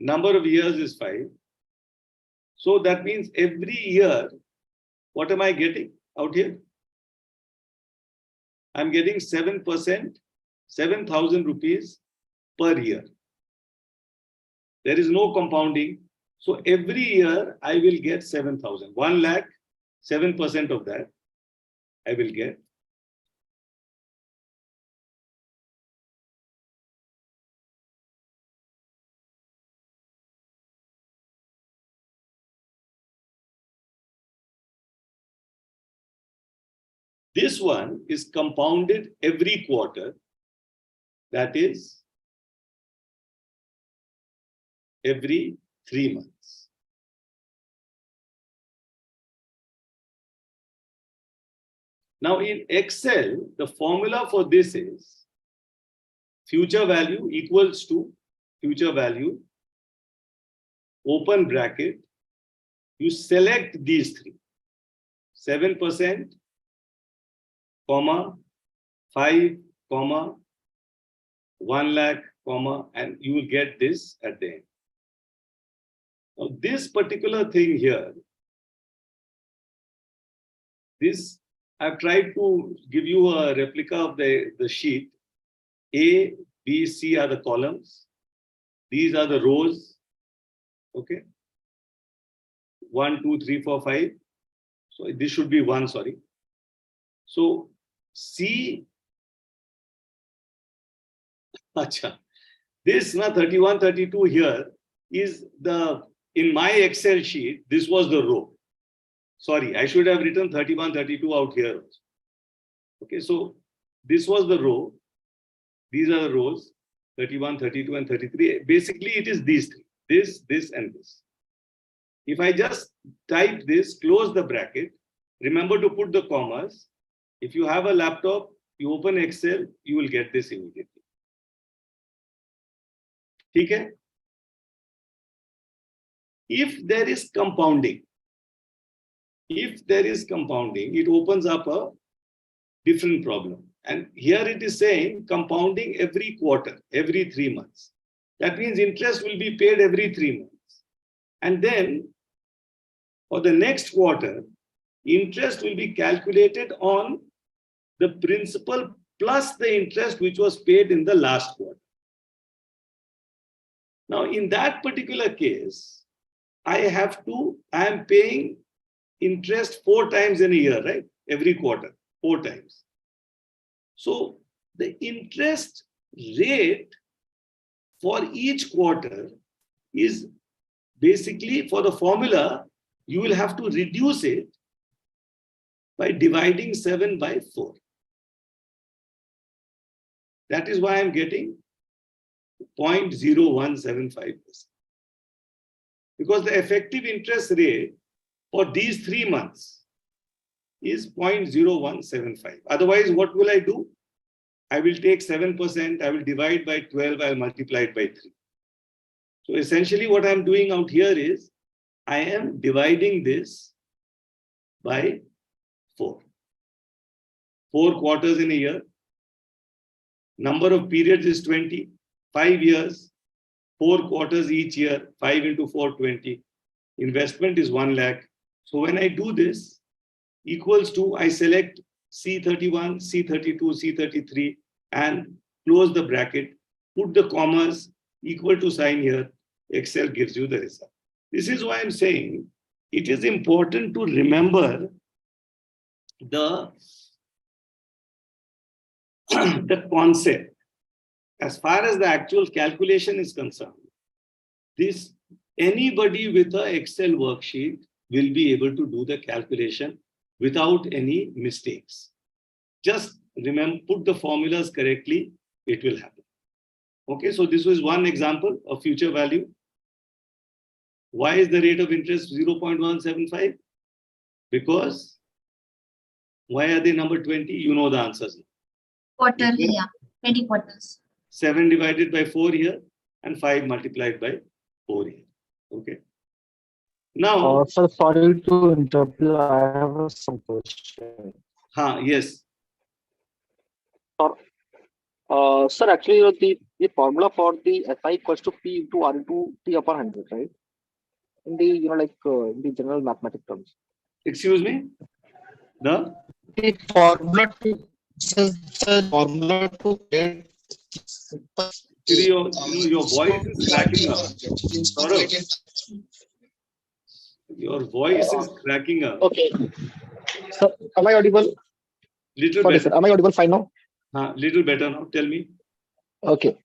Number of years is 5. So that means every year, what am I getting out here? I'm getting 7%, 7,000 rupees per year. There is no compounding. So every year I will get 7,000. 1 lakh, 7% of that I will get. This one is compounded every quarter. That is every 3 months. Now in Excel, the formula for this is future value equals to future value, open bracket, you select these three, 7%, comma, 5, comma, 1 lakh, comma, and you will get this at the end. Now this particular thing here, this I've tried to give you a replica of the sheet. A, B, C are the columns. These are the rows. Okay. 1, 2, 3, 4, 5. So this should be 1, sorry. So C, acha, this 31, 32 here is the, in my Excel sheet, this was the row. Sorry, I should have written 31, 32 out here. Okay, so this was the row. These are the rows, 31, 32, and 33. Basically, it is these three, this, and this. If I just type this, close the bracket, remember to put the commas. If you have a laptop, you open Excel, you will get this immediately. Okay? If there is compounding, it opens up a different problem. And here it is saying compounding every quarter, every 3 months. That means interest will be paid every 3 months. And then for the next quarter, interest will be calculated on the principal plus the interest which was paid in the last quarter. Now, in that particular case, I am paying interest 4 times in a year, right? Every quarter, 4 times. So the interest rate for each quarter is basically, for the formula, you will have to reduce it by dividing 7 by 4. That is why I'm getting 0.0175%. Because the effective interest rate for these 3 months is 0.0175. Otherwise, what will I do? I will take 7%, I will divide by 12, I'll multiply it by 3. So essentially what I'm doing out here is, I am dividing this by 4. 4 quarters in a year. Number of periods is 20. 5 years, 4 quarters each year, 5 into 4, 20. Investment is 1 lakh. So when I do this, equals to, I select C31, C32, C33, and close the bracket, put the commas, equal to sign here, Excel gives you the result. This is why I'm saying it is important to remember the concept. As far as the actual calculation is concerned, this anybody with an Excel worksheet will be able to do the calculation without any mistakes. Just remember, put the formulas correctly, it will happen. Okay, so this was one example of future value. Why is the rate of interest 0.175? Because why are they number 20? You know the answers. Quarterly, yeah. 20 quarters. 7 divided by 4 here and 5 multiplied by 4 here. Okay. Now, sir, sorry to interrupt you. I have some question. Yes. Sir, actually, the formula for the SI equals to P into R into T upon 100, right? In the, in the general mathematics terms. Excuse me? The formula to get your voice is cracking up. Your voice is cracking up. Okay. Sir, am I audible? Little Sorry, better. sir. Am I audible fine now? Little better now. Tell me. Okay.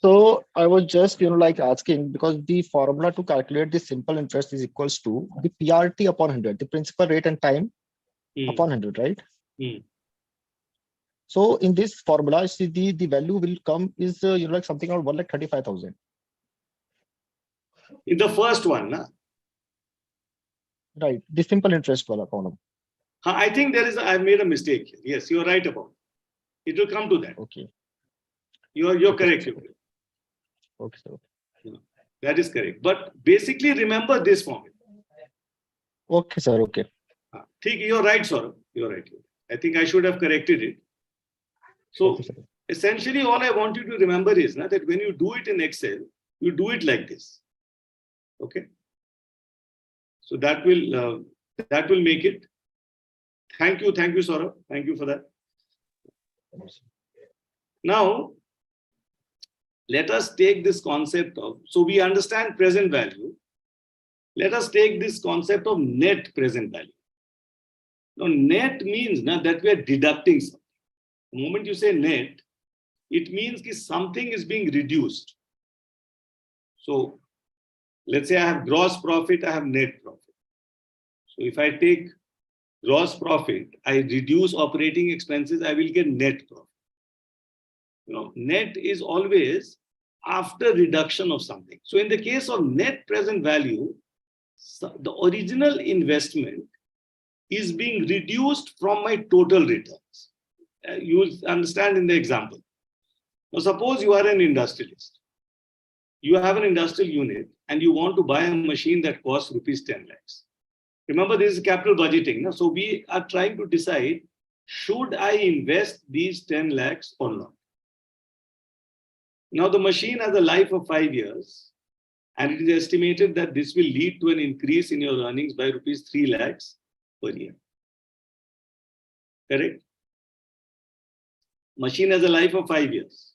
So I was just, asking, because the formula to calculate the simple interest is equals to the PRT upon 100, the principal rate and time upon 100, right? So in this formula, see the value will come is, something around 1,35,000. In the first one, na? Right. The simple interest column. I think I've made a mistake here. Yes, you're right about it. It will come to that. Okay. You're correct. Okay, sir. That is correct. But basically, remember this formula. Okay, sir. Okay. You're right, Saurabh. You're right. I think I should have corrected it. So essentially, all I want you to remember is that when you do it in Excel, you do it like this. Okay. So that will make it. Thank you, Saurabh. Thank you for that. Now, let us take this concept of, so we understand present value. Let us take this concept of net present value. Now, net means that we are deducting something. The moment you say net, it means that something is being reduced. So, let's say I have gross profit, I have net profit. So, if I take gross profit, I reduce operating expenses, I will get net profit. Net is always after reduction of something. So in the case of net present value, the original investment is being reduced from my total returns. You will understand in the example. Now suppose you are an industrialist. You have an industrial unit and you want to buy a machine that costs rupees 10 lakhs. Remember, this is capital budgeting. So we are trying to decide, should I invest these 10 lakhs or not? Now the machine has a life of 5 years, and it is estimated that this will lead to an increase in your earnings by rupees 3 lakhs per year. Correct? Machine has a life of 5 years,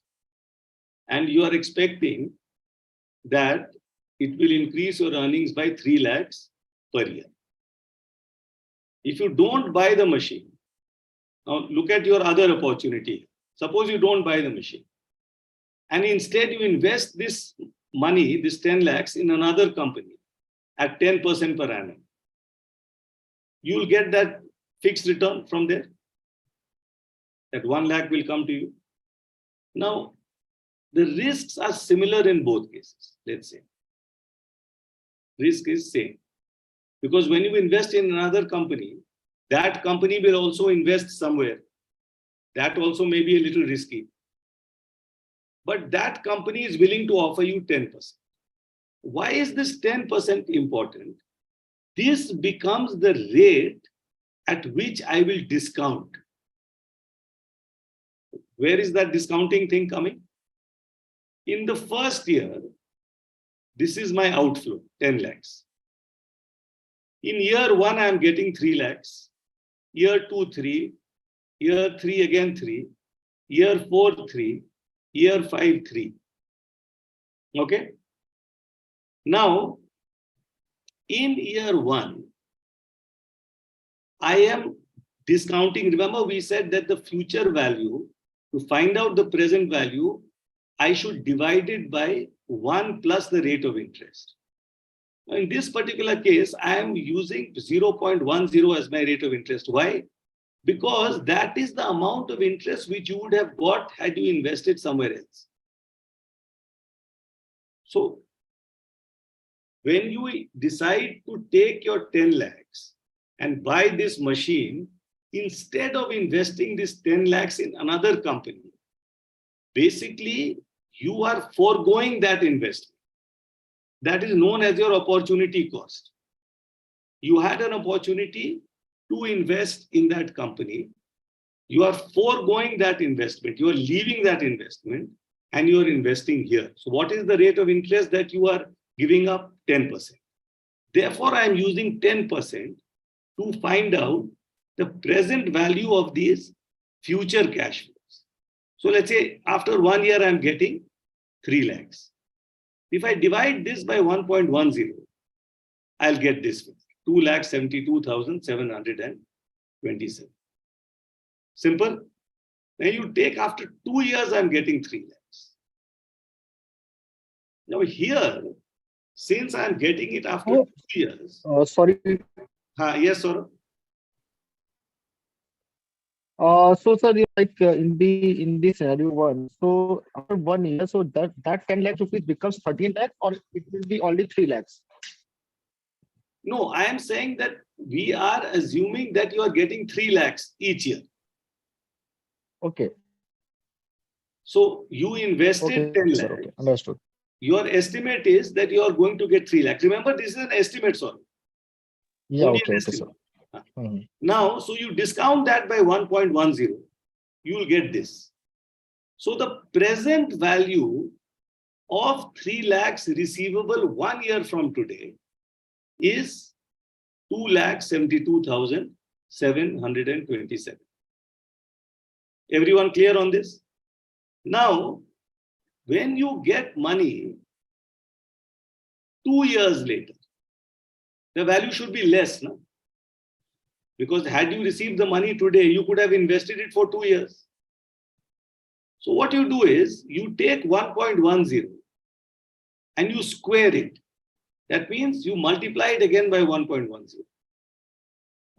and you are expecting that it will increase your earnings by 3 lakhs per year. If you don't buy the machine, now look at your other opportunity. Suppose you don't buy the machine, and instead you invest this money, this 10 lakhs, in another company at 10% per annum. You'll get that fixed return from there. That 1 lakh will come to you. Now, the risks are similar in both cases, let's say. Risk is same. Because when you invest in another company, that company will also invest somewhere. That also may be a little risky. But that company is willing to offer you 10%. Why is this 10% important? This becomes the rate at which I will discount. Where is that discounting thing coming? In the first year, this is my outflow, 10 lakhs. In year 1, I am getting 3 lakhs. Year 2, 3. Year 3, again 3. Year 4, 3. Year 5, 3. Okay? Now, in year 1, I am discounting. Remember, we said that the future value, to find out the present value, I should divide it by 1 plus the rate of interest. Now, in this particular case, I am using 0.10 as my rate of interest. Why? Because that is the amount of interest which you would have got had you invested somewhere else. So, when you decide to take your 10 lakhs and buy this machine, instead of investing this 10 lakhs in another company, basically you are foregoing that investment. That is known as your opportunity cost. You had an opportunity to invest in that company. You are foregoing that investment. You are leaving that investment and you are investing here. So what is the rate of interest that you are giving up? 10%. Therefore, I am using 10% to find out the present value of these future cash flows. So let's say after 1 year, I'm getting 3 lakhs. If I divide this by 1.10, I'll get this one, 2,72,727. Simple. Then you take after 2 years, I'm getting 3 lakhs. Now here, since I'm getting it after 2 years. Sorry. Yes, sir. So sir, in the scenario one, so after 1 year, so that 10 lakhs rupees becomes 13 lakhs, or it will be only 3 lakhs? No, I am saying that we are assuming that you are getting 3 lakhs each year. Okay. So you invested 10 lakhs. Okay, understood. Your estimate is that you are going to get 3 lakhs. Remember, this is an estimate, sorry. Yeah, Only okay, an okay, sir. estimate. Now, so you discount that by 1.10, you will get this. So the present value of 3 lakhs receivable 1 year from today is 2,72,727. Everyone clear on this? Now, when you get money 2 years later, the value should be less, no? Because had you received the money today, you could have invested it for 2 years. So what you do is, you take 1.10 and you square it. That means you multiply it again by 1.10.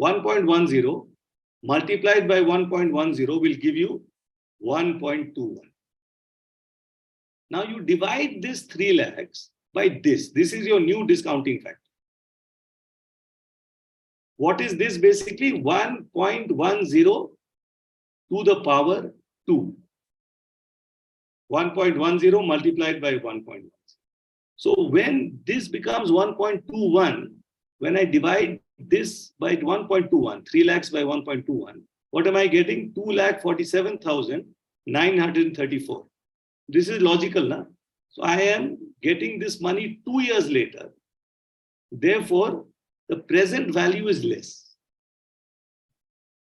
1.10 multiplied by 1.10 will give you 1.21. Now you divide this 3 lakhs by this. This is your new discounting factor. What is this basically? 1.10 to the power 2. 1.10 multiplied by 1.10. So when this becomes 1.21, when I divide this by 1.21, 3 lakhs by 1.21, what am I getting? 2,47,934. This is logical, na? So I am getting this money 2 years later. Therefore, the present value is less.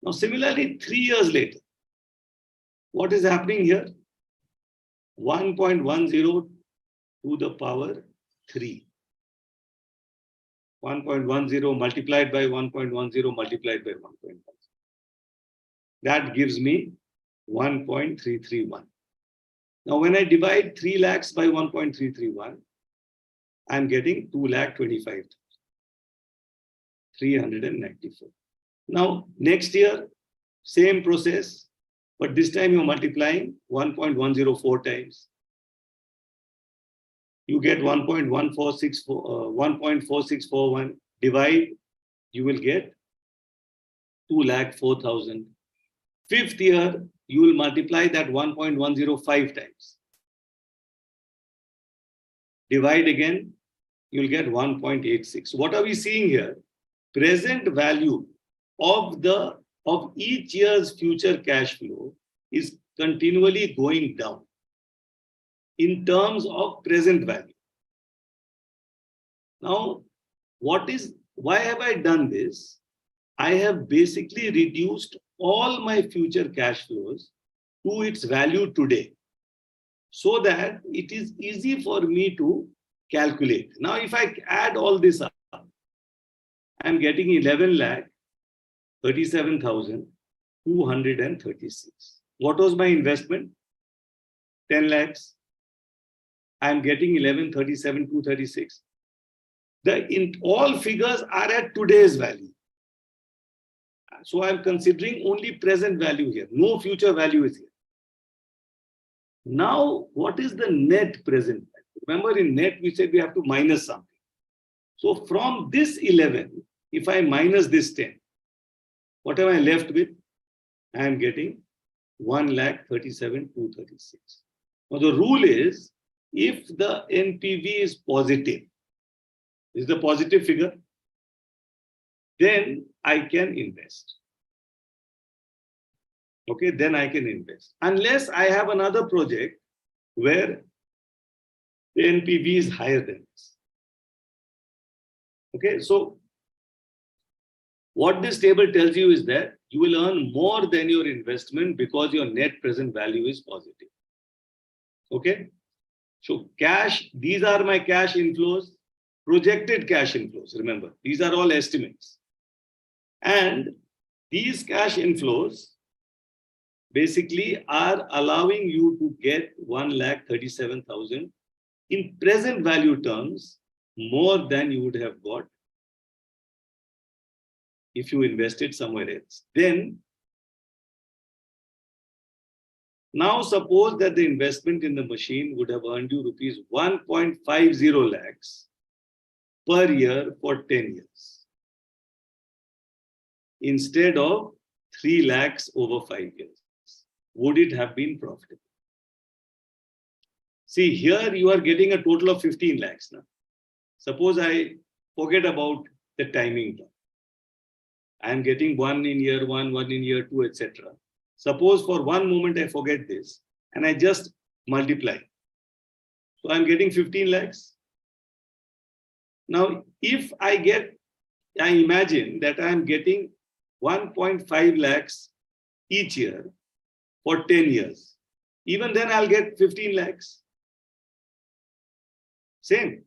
Now, similarly, 3 years later, what is happening here? 1.10 to the power 3. 1.10 multiplied by 1.10 multiplied by 1.10. That gives me 1.331. Now, when I divide 3 lakhs by 1.331, I'm getting 2,25,394. Now, next year, same process, but this time you're multiplying 1.104 times. You get 1.4641, divide, you will get 2,04,000. Fifth year, you will multiply that 1.105 times. Divide again, you'll get 1.86. What are we seeing here? Present value of each year's future cash flow is continually going down in terms of present value. Now, why have I done this? I have basically reduced all my future cash flows to its value today, so that it is easy for me to calculate. Now, if I add all this up, I'm getting 11,37,236. What was my investment? 10 lakhs. I'm getting 1137,236. All figures are at today's value. So I'm considering only present value here. No future value is here. Now, what is the net present value? Remember, in net, we said we have to minus something. So from this 11, if I minus this 10, what am I left with? I am getting 1,37,236. Now, the rule is, if the NPV is positive, is the positive figure, then I can invest. Okay, then I can invest. Unless I have another project where the NPV is higher than this. Okay, so what this table tells you is that you will earn more than your investment because your net present value is positive. Okay, so cash, these are my cash inflows, projected cash inflows. Remember, these are all estimates. And these cash inflows basically are allowing you to get 1,37,000 in present value terms, more than you would have got if you invested somewhere else. Then, now suppose that the investment in the machine would have earned you rupees 1.50 lakhs per year for 10 years, instead of 3 lakhs over 5 years. Would it have been profitable? See, here you are getting a total of 15 lakhs now. Suppose I forget about the timing. I am getting 1 in year 1, 1 in year 2, etc. Suppose for one moment I forget this and I just multiply. So I'm getting 15 lakhs. Now, if I imagine that I am getting 1.5 lakhs each year for 10 years. Even then I'll get 15 lakhs. Same.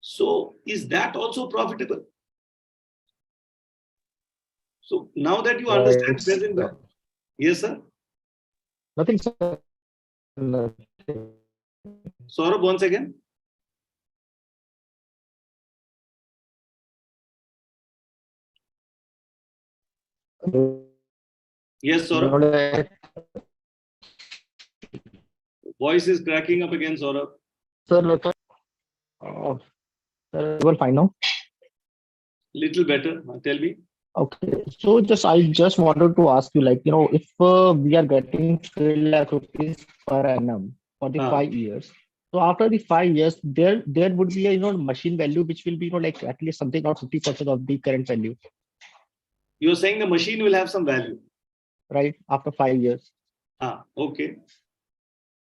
So is that also profitable? So now that you understand present value. Yes, sir? Nothing, sir. Nothing. Saurabh, once again. Yes, Saurabh. Voice is cracking up again, Saurabh. Sir, sir, you are fine now? Little better. Tell me. Okay, so I just wanted to ask you, like, if we are getting 3 lakh rupees per annum for the 5 years, so after the 5 years, there would be a machine value which will be like at least something or 50% of the current value. You're saying the machine will have some value, right? After 5 years. Okay.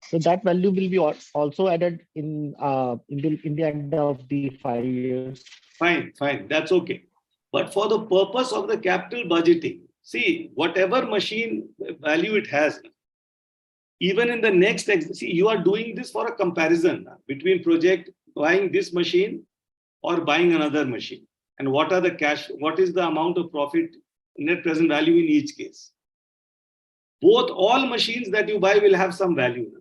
So that value will be also added in the end of the 5 years. Fine. That's okay. But for the purpose of the capital budgeting, see, whatever machine value it has, even in the next, see, you are doing this for a comparison between project buying this machine or buying another machine. And what is the amount of profit, net present value in each case. All machines that you buy will have some value.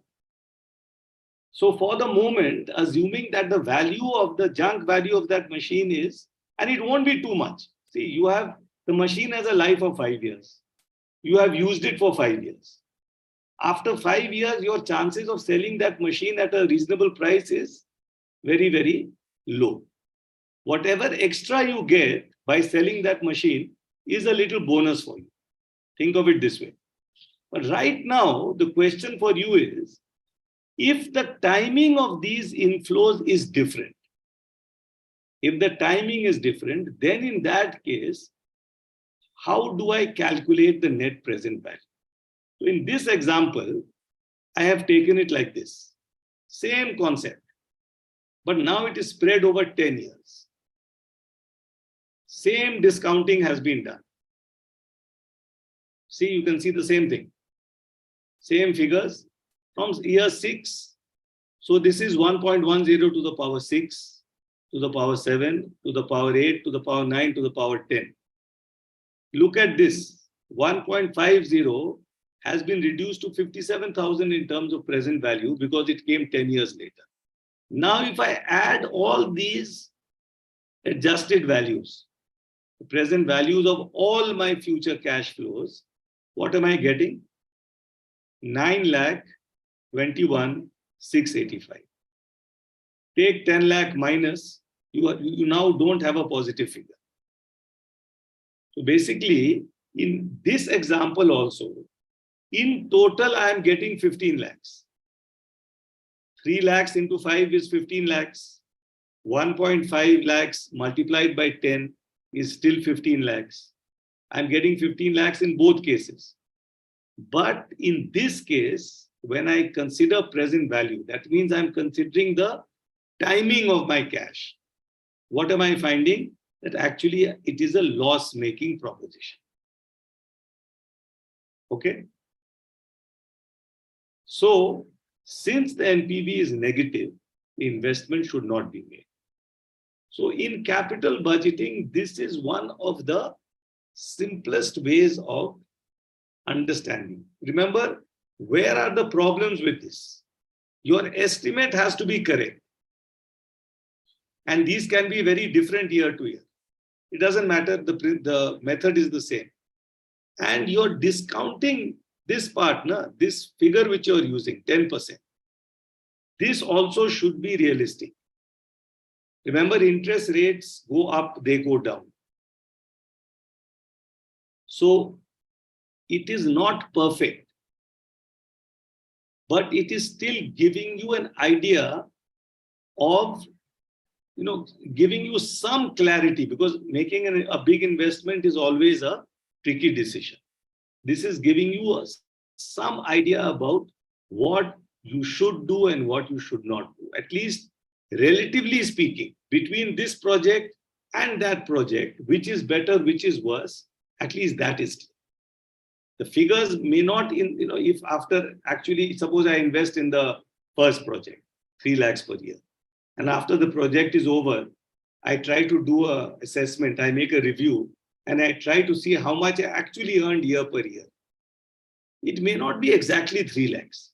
So for the moment, assuming that the value of the junk value of that machine is, and it won't be too much. See, you have the machine has a life of 5 years. You have used it for 5 years. After 5 years, your chances of selling that machine at a reasonable price is very, very low. Whatever extra you get by selling that machine is a little bonus for you. Think of it this way. But right now, the question for you is, if the timing of these inflows is different, if the timing is different, then in that case, how do I calculate the net present value? So in this example, I have taken it like this. Same concept, but now it is spread over 10 years. Same discounting has been done. See, you can see the same thing. Same figures from year 6. So this is 1.10 to the power 6, to the power 7, to the power 8, to the power 9, to the power 10. Look at this, 1.50 has been reduced to 57,000 in terms of present value because it came 10 years later. Now, if I add all these adjusted values, the present values of all my future cash flows, what am I getting? 9,21,685. Take 10 lakh minus, you now don't have a positive figure. So basically, in this example also, in total, I am getting 15 lakhs. 3 lakhs into 5 is 15 lakhs. 1.5 lakhs multiplied by 10 is still 15 lakhs. I'm getting 15 lakhs in both cases. But in this case, when I consider present value, that means I'm considering the timing of my cash. What am I finding? That actually it is a loss-making proposition. Okay? So, since the NPV is negative, the investment should not be made. So in capital budgeting, this is one of the simplest ways of understanding. Remember, where are the problems with this? Your estimate has to be correct. And these can be very different year to year. It doesn't matter, the method is the same. And you're discounting this part, this figure which you're using, 10%. This also should be realistic. Remember, interest rates go up, they go down. So it is not perfect, but it is still giving you an idea of, giving you some clarity, because making a big investment is always a tricky decision. This is giving you some idea about what you should do and what you should not do. At least relatively speaking, between this project and that project, which is better, which is worse, at least that is clear. The figures may not, if after actually, suppose I invest in the first project, 3 lakhs per year, and after the project is over, I try to do an assessment, I make a review, and I try to see how much I actually earned year per year. It may not be exactly 3 lakhs.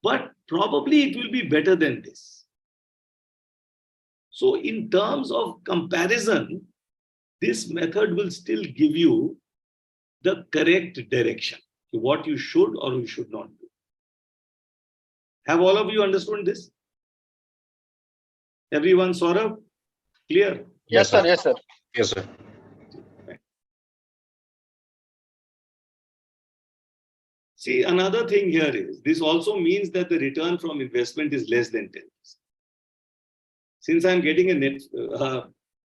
But probably it will be better than this. So in terms of comparison, this method will still give you the correct direction, what you should or you should not do. Have all of you understood this? Everyone, Saurabh? Clear? Yes, sir. Yes, sir. Yes, sir. See, another thing here is, this also means that the return from investment is less than 10%. Since I'm getting a net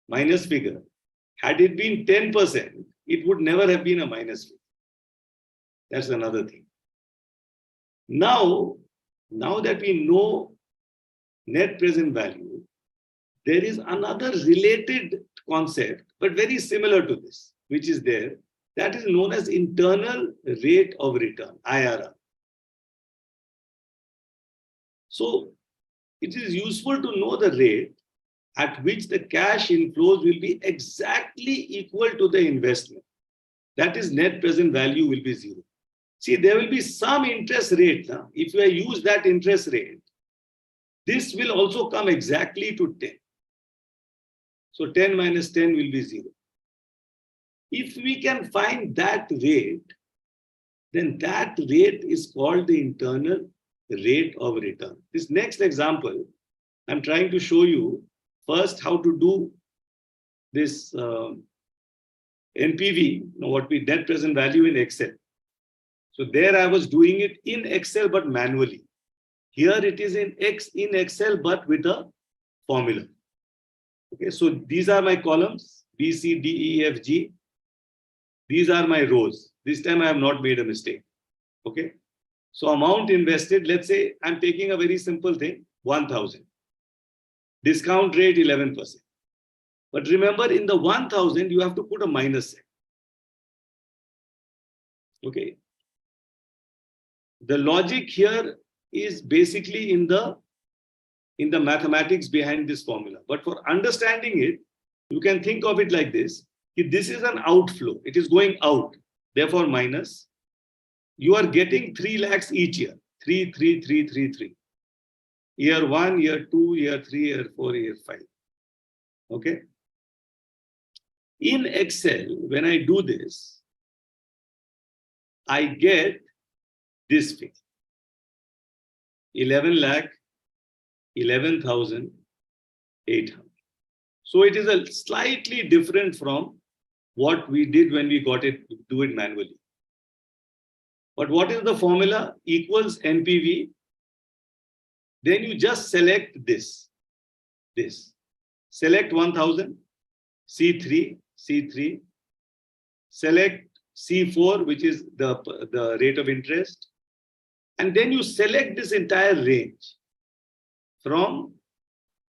minus figure, had it been 10%, it would never have been a minus figure. That's another thing. Now that we know net present value, there is another related concept, but very similar to this, which is there. That is known as internal rate of return, IRR. So it is useful to know the rate at which the cash inflows will be exactly equal to the investment. That is, net present value will be 0. See, there will be some interest rate. If you use that interest rate, this will also come exactly to 10. So 10 minus 10 will be 0. If we can find that rate, then that rate is called the internal rate of return. This next example, I'm trying to show you first how to do this NPV, what we net present value in Excel. So there I was doing it in Excel, but manually. Here it is in Excel, but with a formula. Okay, so these are my columns, B, C, D, E, F, G. These are my rows. This time I have not made a mistake. Okay. So amount invested, let's say I'm taking a very simple thing, 1,000. Discount rate 11%. But remember, in the 1,000, you have to put a minus sign. Okay. The logic here is basically in the mathematics behind this formula. But for understanding it, you can think of it like this. If this is an outflow, it is going out, therefore minus. you are getting 3 lakhs each year. 3, 3, 3, 3, 3. Year 1, year 2, year 3, year 4, year 5. Okay. In Excel, when I do this, I get this figure. 11 lakh, 11,800. So it is a slightly different from what we did when we do it manually. But what is the formula? Equals NPV. Then you just select this. Select 1000, C3, C3. Select C4, which is the rate of interest. And then you select this entire range from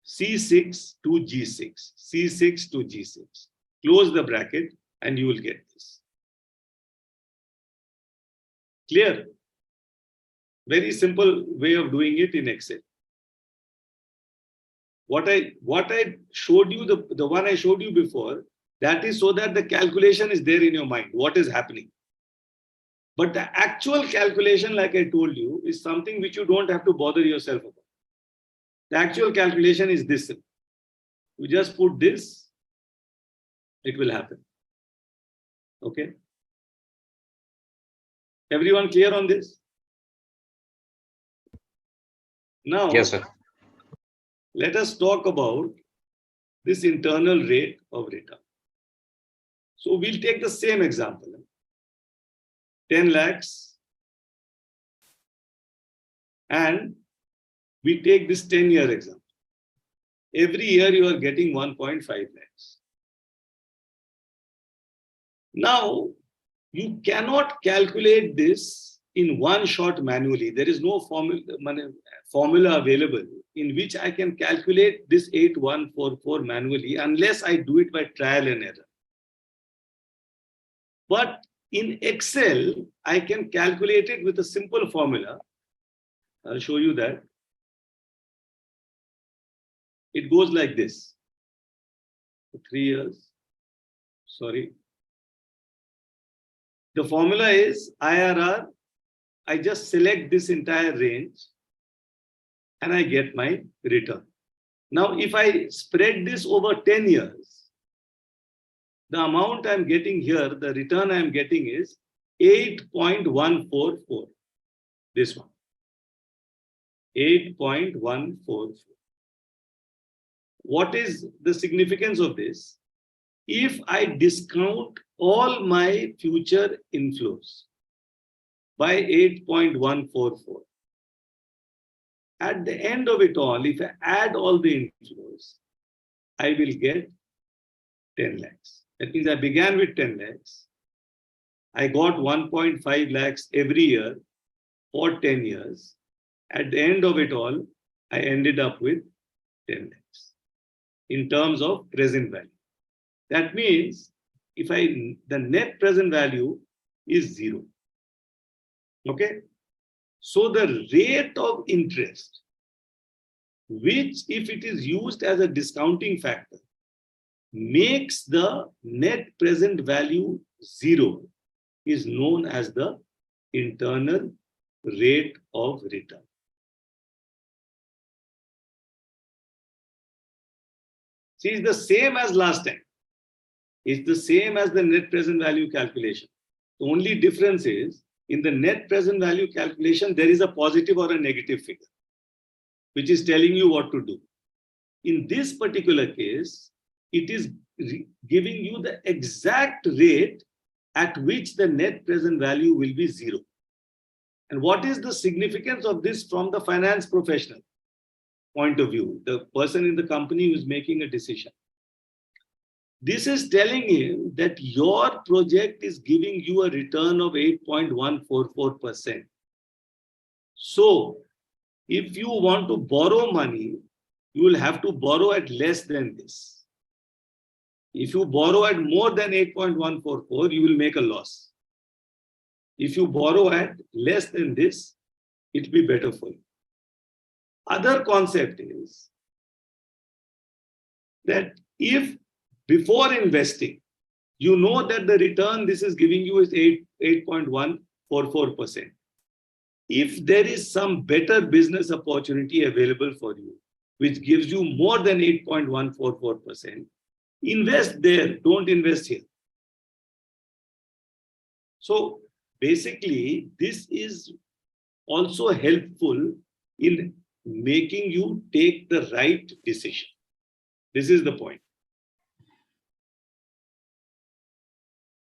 C6 to G6, C6 to G6. Close the bracket and you will get this. Clear? Very simple way of doing it in Excel. What I showed you, the one I showed you before, that is so that the calculation is there in your mind, what is happening. But the actual calculation, like I told you, is something which you don't have to bother yourself about. The actual calculation is this. You just put this, it will happen. Okay? Everyone clear on this? Now, Yes, sir. let us talk about this internal rate of return. So we'll take the same example. 10 lakhs. And we take this 10-year example. Every year you are getting 1.5 lakhs. Now, you cannot calculate this in one shot manually. There is no formula available in which I can calculate this 8144 manually unless I do it by trial and error. But in Excel, I can calculate it with a simple formula. I'll show you that. It goes like this. 3 years. Sorry. The formula is IRR. I just select this entire range and I get my return. Now, if I spread this over 10 years, the amount I'm getting here, the return I'm getting is 8.144. This one. 8.144. What is the significance of this? If I discount all my future inflows by 8.144, at the end of it all, if I add all the inflows, I will get 10 lakhs. That means I began with 10 lakhs. I got 1.5 lakhs every year for 10 years. At the end of it all, I ended up with 10 lakhs in terms of present value. That means if the net present value is 0. Okay? So the rate of interest, which if it is used as a discounting factor, makes the net present value 0, is known as the internal rate of return. See, it's the same as last time. It's the same as the net present value calculation. The only difference is, in the net present value calculation, there is a positive or a negative figure, which is telling you what to do. In this particular case, it is giving you the exact rate at which the net present value will be 0. And what is the significance of this from the finance professional point of view, the person in the company who is making a decision? This is telling him that your project is giving you a return of 8.144%. So, if you want to borrow money, you will have to borrow at less than this. If you borrow at more than 8.144, you will make a loss. If you borrow at less than this, it will be better for you. Other concept is that if before investing, you know that the return this is giving you is 8.144%, 8.44%. If there is some better business opportunity available for you, which gives you more than 8.144%, invest there, don't invest here. So basically, this is also helpful in making you take the right decision. This is the point.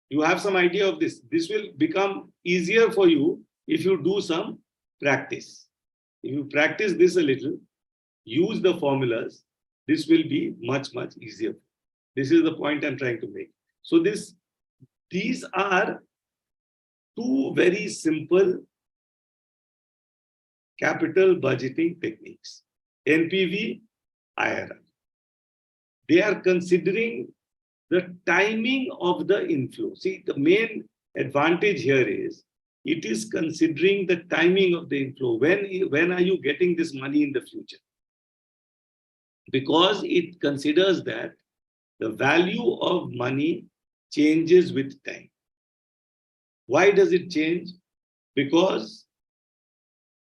You have some idea of this. This will become easier for you if you do some practice. If you practice this a little, use the formulas, this will be much, much easier. This is the point I'm trying to make. So these are two very simple capital budgeting techniques, NPV, IRR. They are considering the timing of the inflow. See, the main advantage here is it is considering the timing of the inflow. When are you getting this money in the future? Because it considers that the value of money changes with time. Why does it change? Because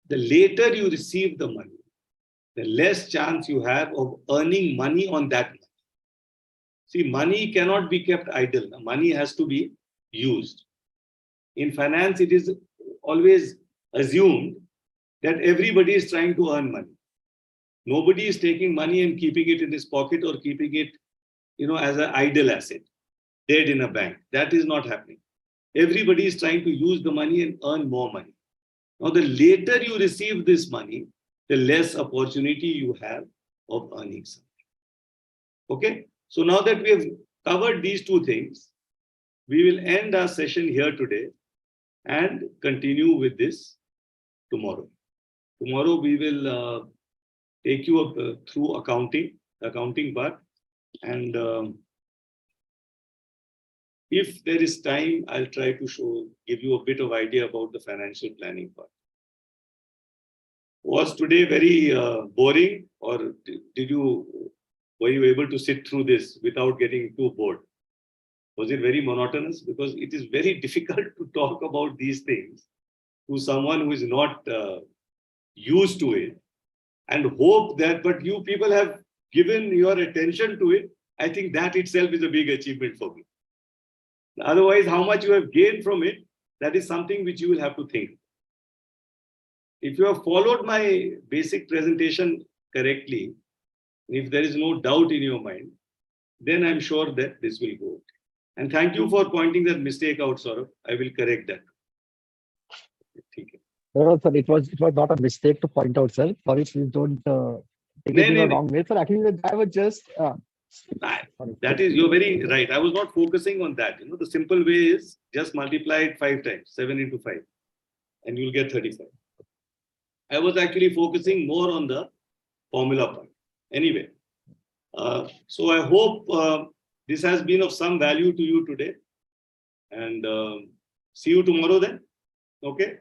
the later you receive the money, the less chance you have of earning money on that money. See, money cannot be kept idle. Money has to be used. In finance, it is always assumed that everybody is trying to earn money. Nobody is taking money and keeping it in his pocket or keeping it, as an idle asset, dead in a bank. That is not happening. Everybody is trying to use the money and earn more money. Now, the later you receive this money, the less opportunity you have of earning something. Okay? So now that we have covered these two things, we will end our session here today and continue with this tomorrow. Tomorrow we will take you up, through accounting part, and if there is time, I'll try to give you a bit of idea about the financial planning part. Was today very boring, or were you able to sit through this without getting too bored? Was it very monotonous? Because it is very difficult to talk about these things to someone who is not used to it, and hope that, but you people have given your attention to it. I think that itself is a big achievement for me. Otherwise, how much you have gained from it, that is something which you will have to think. If you have followed my basic presentation correctly, if there is no doubt in your mind, then I'm sure that this will go. And thank you for pointing that mistake out, Saurabh. I will correct that. No, sir, it was not a mistake to point out, sir. Sorry, please don't take it in a wrong way, sir. Actually, I was just. That is, you're very right. I was not focusing on that. The simple way is just multiply it 5 times, 7 into 5, and you'll get 35. I was actually focusing more on the formula part. Anyway, so I hope this has been of some value to you today, and see you tomorrow then. Okay?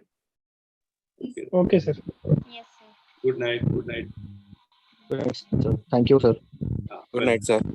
Okay, sir. Yes, sir. Good night. Good night. Yes, sir. Thank you, sir. Good night, sir.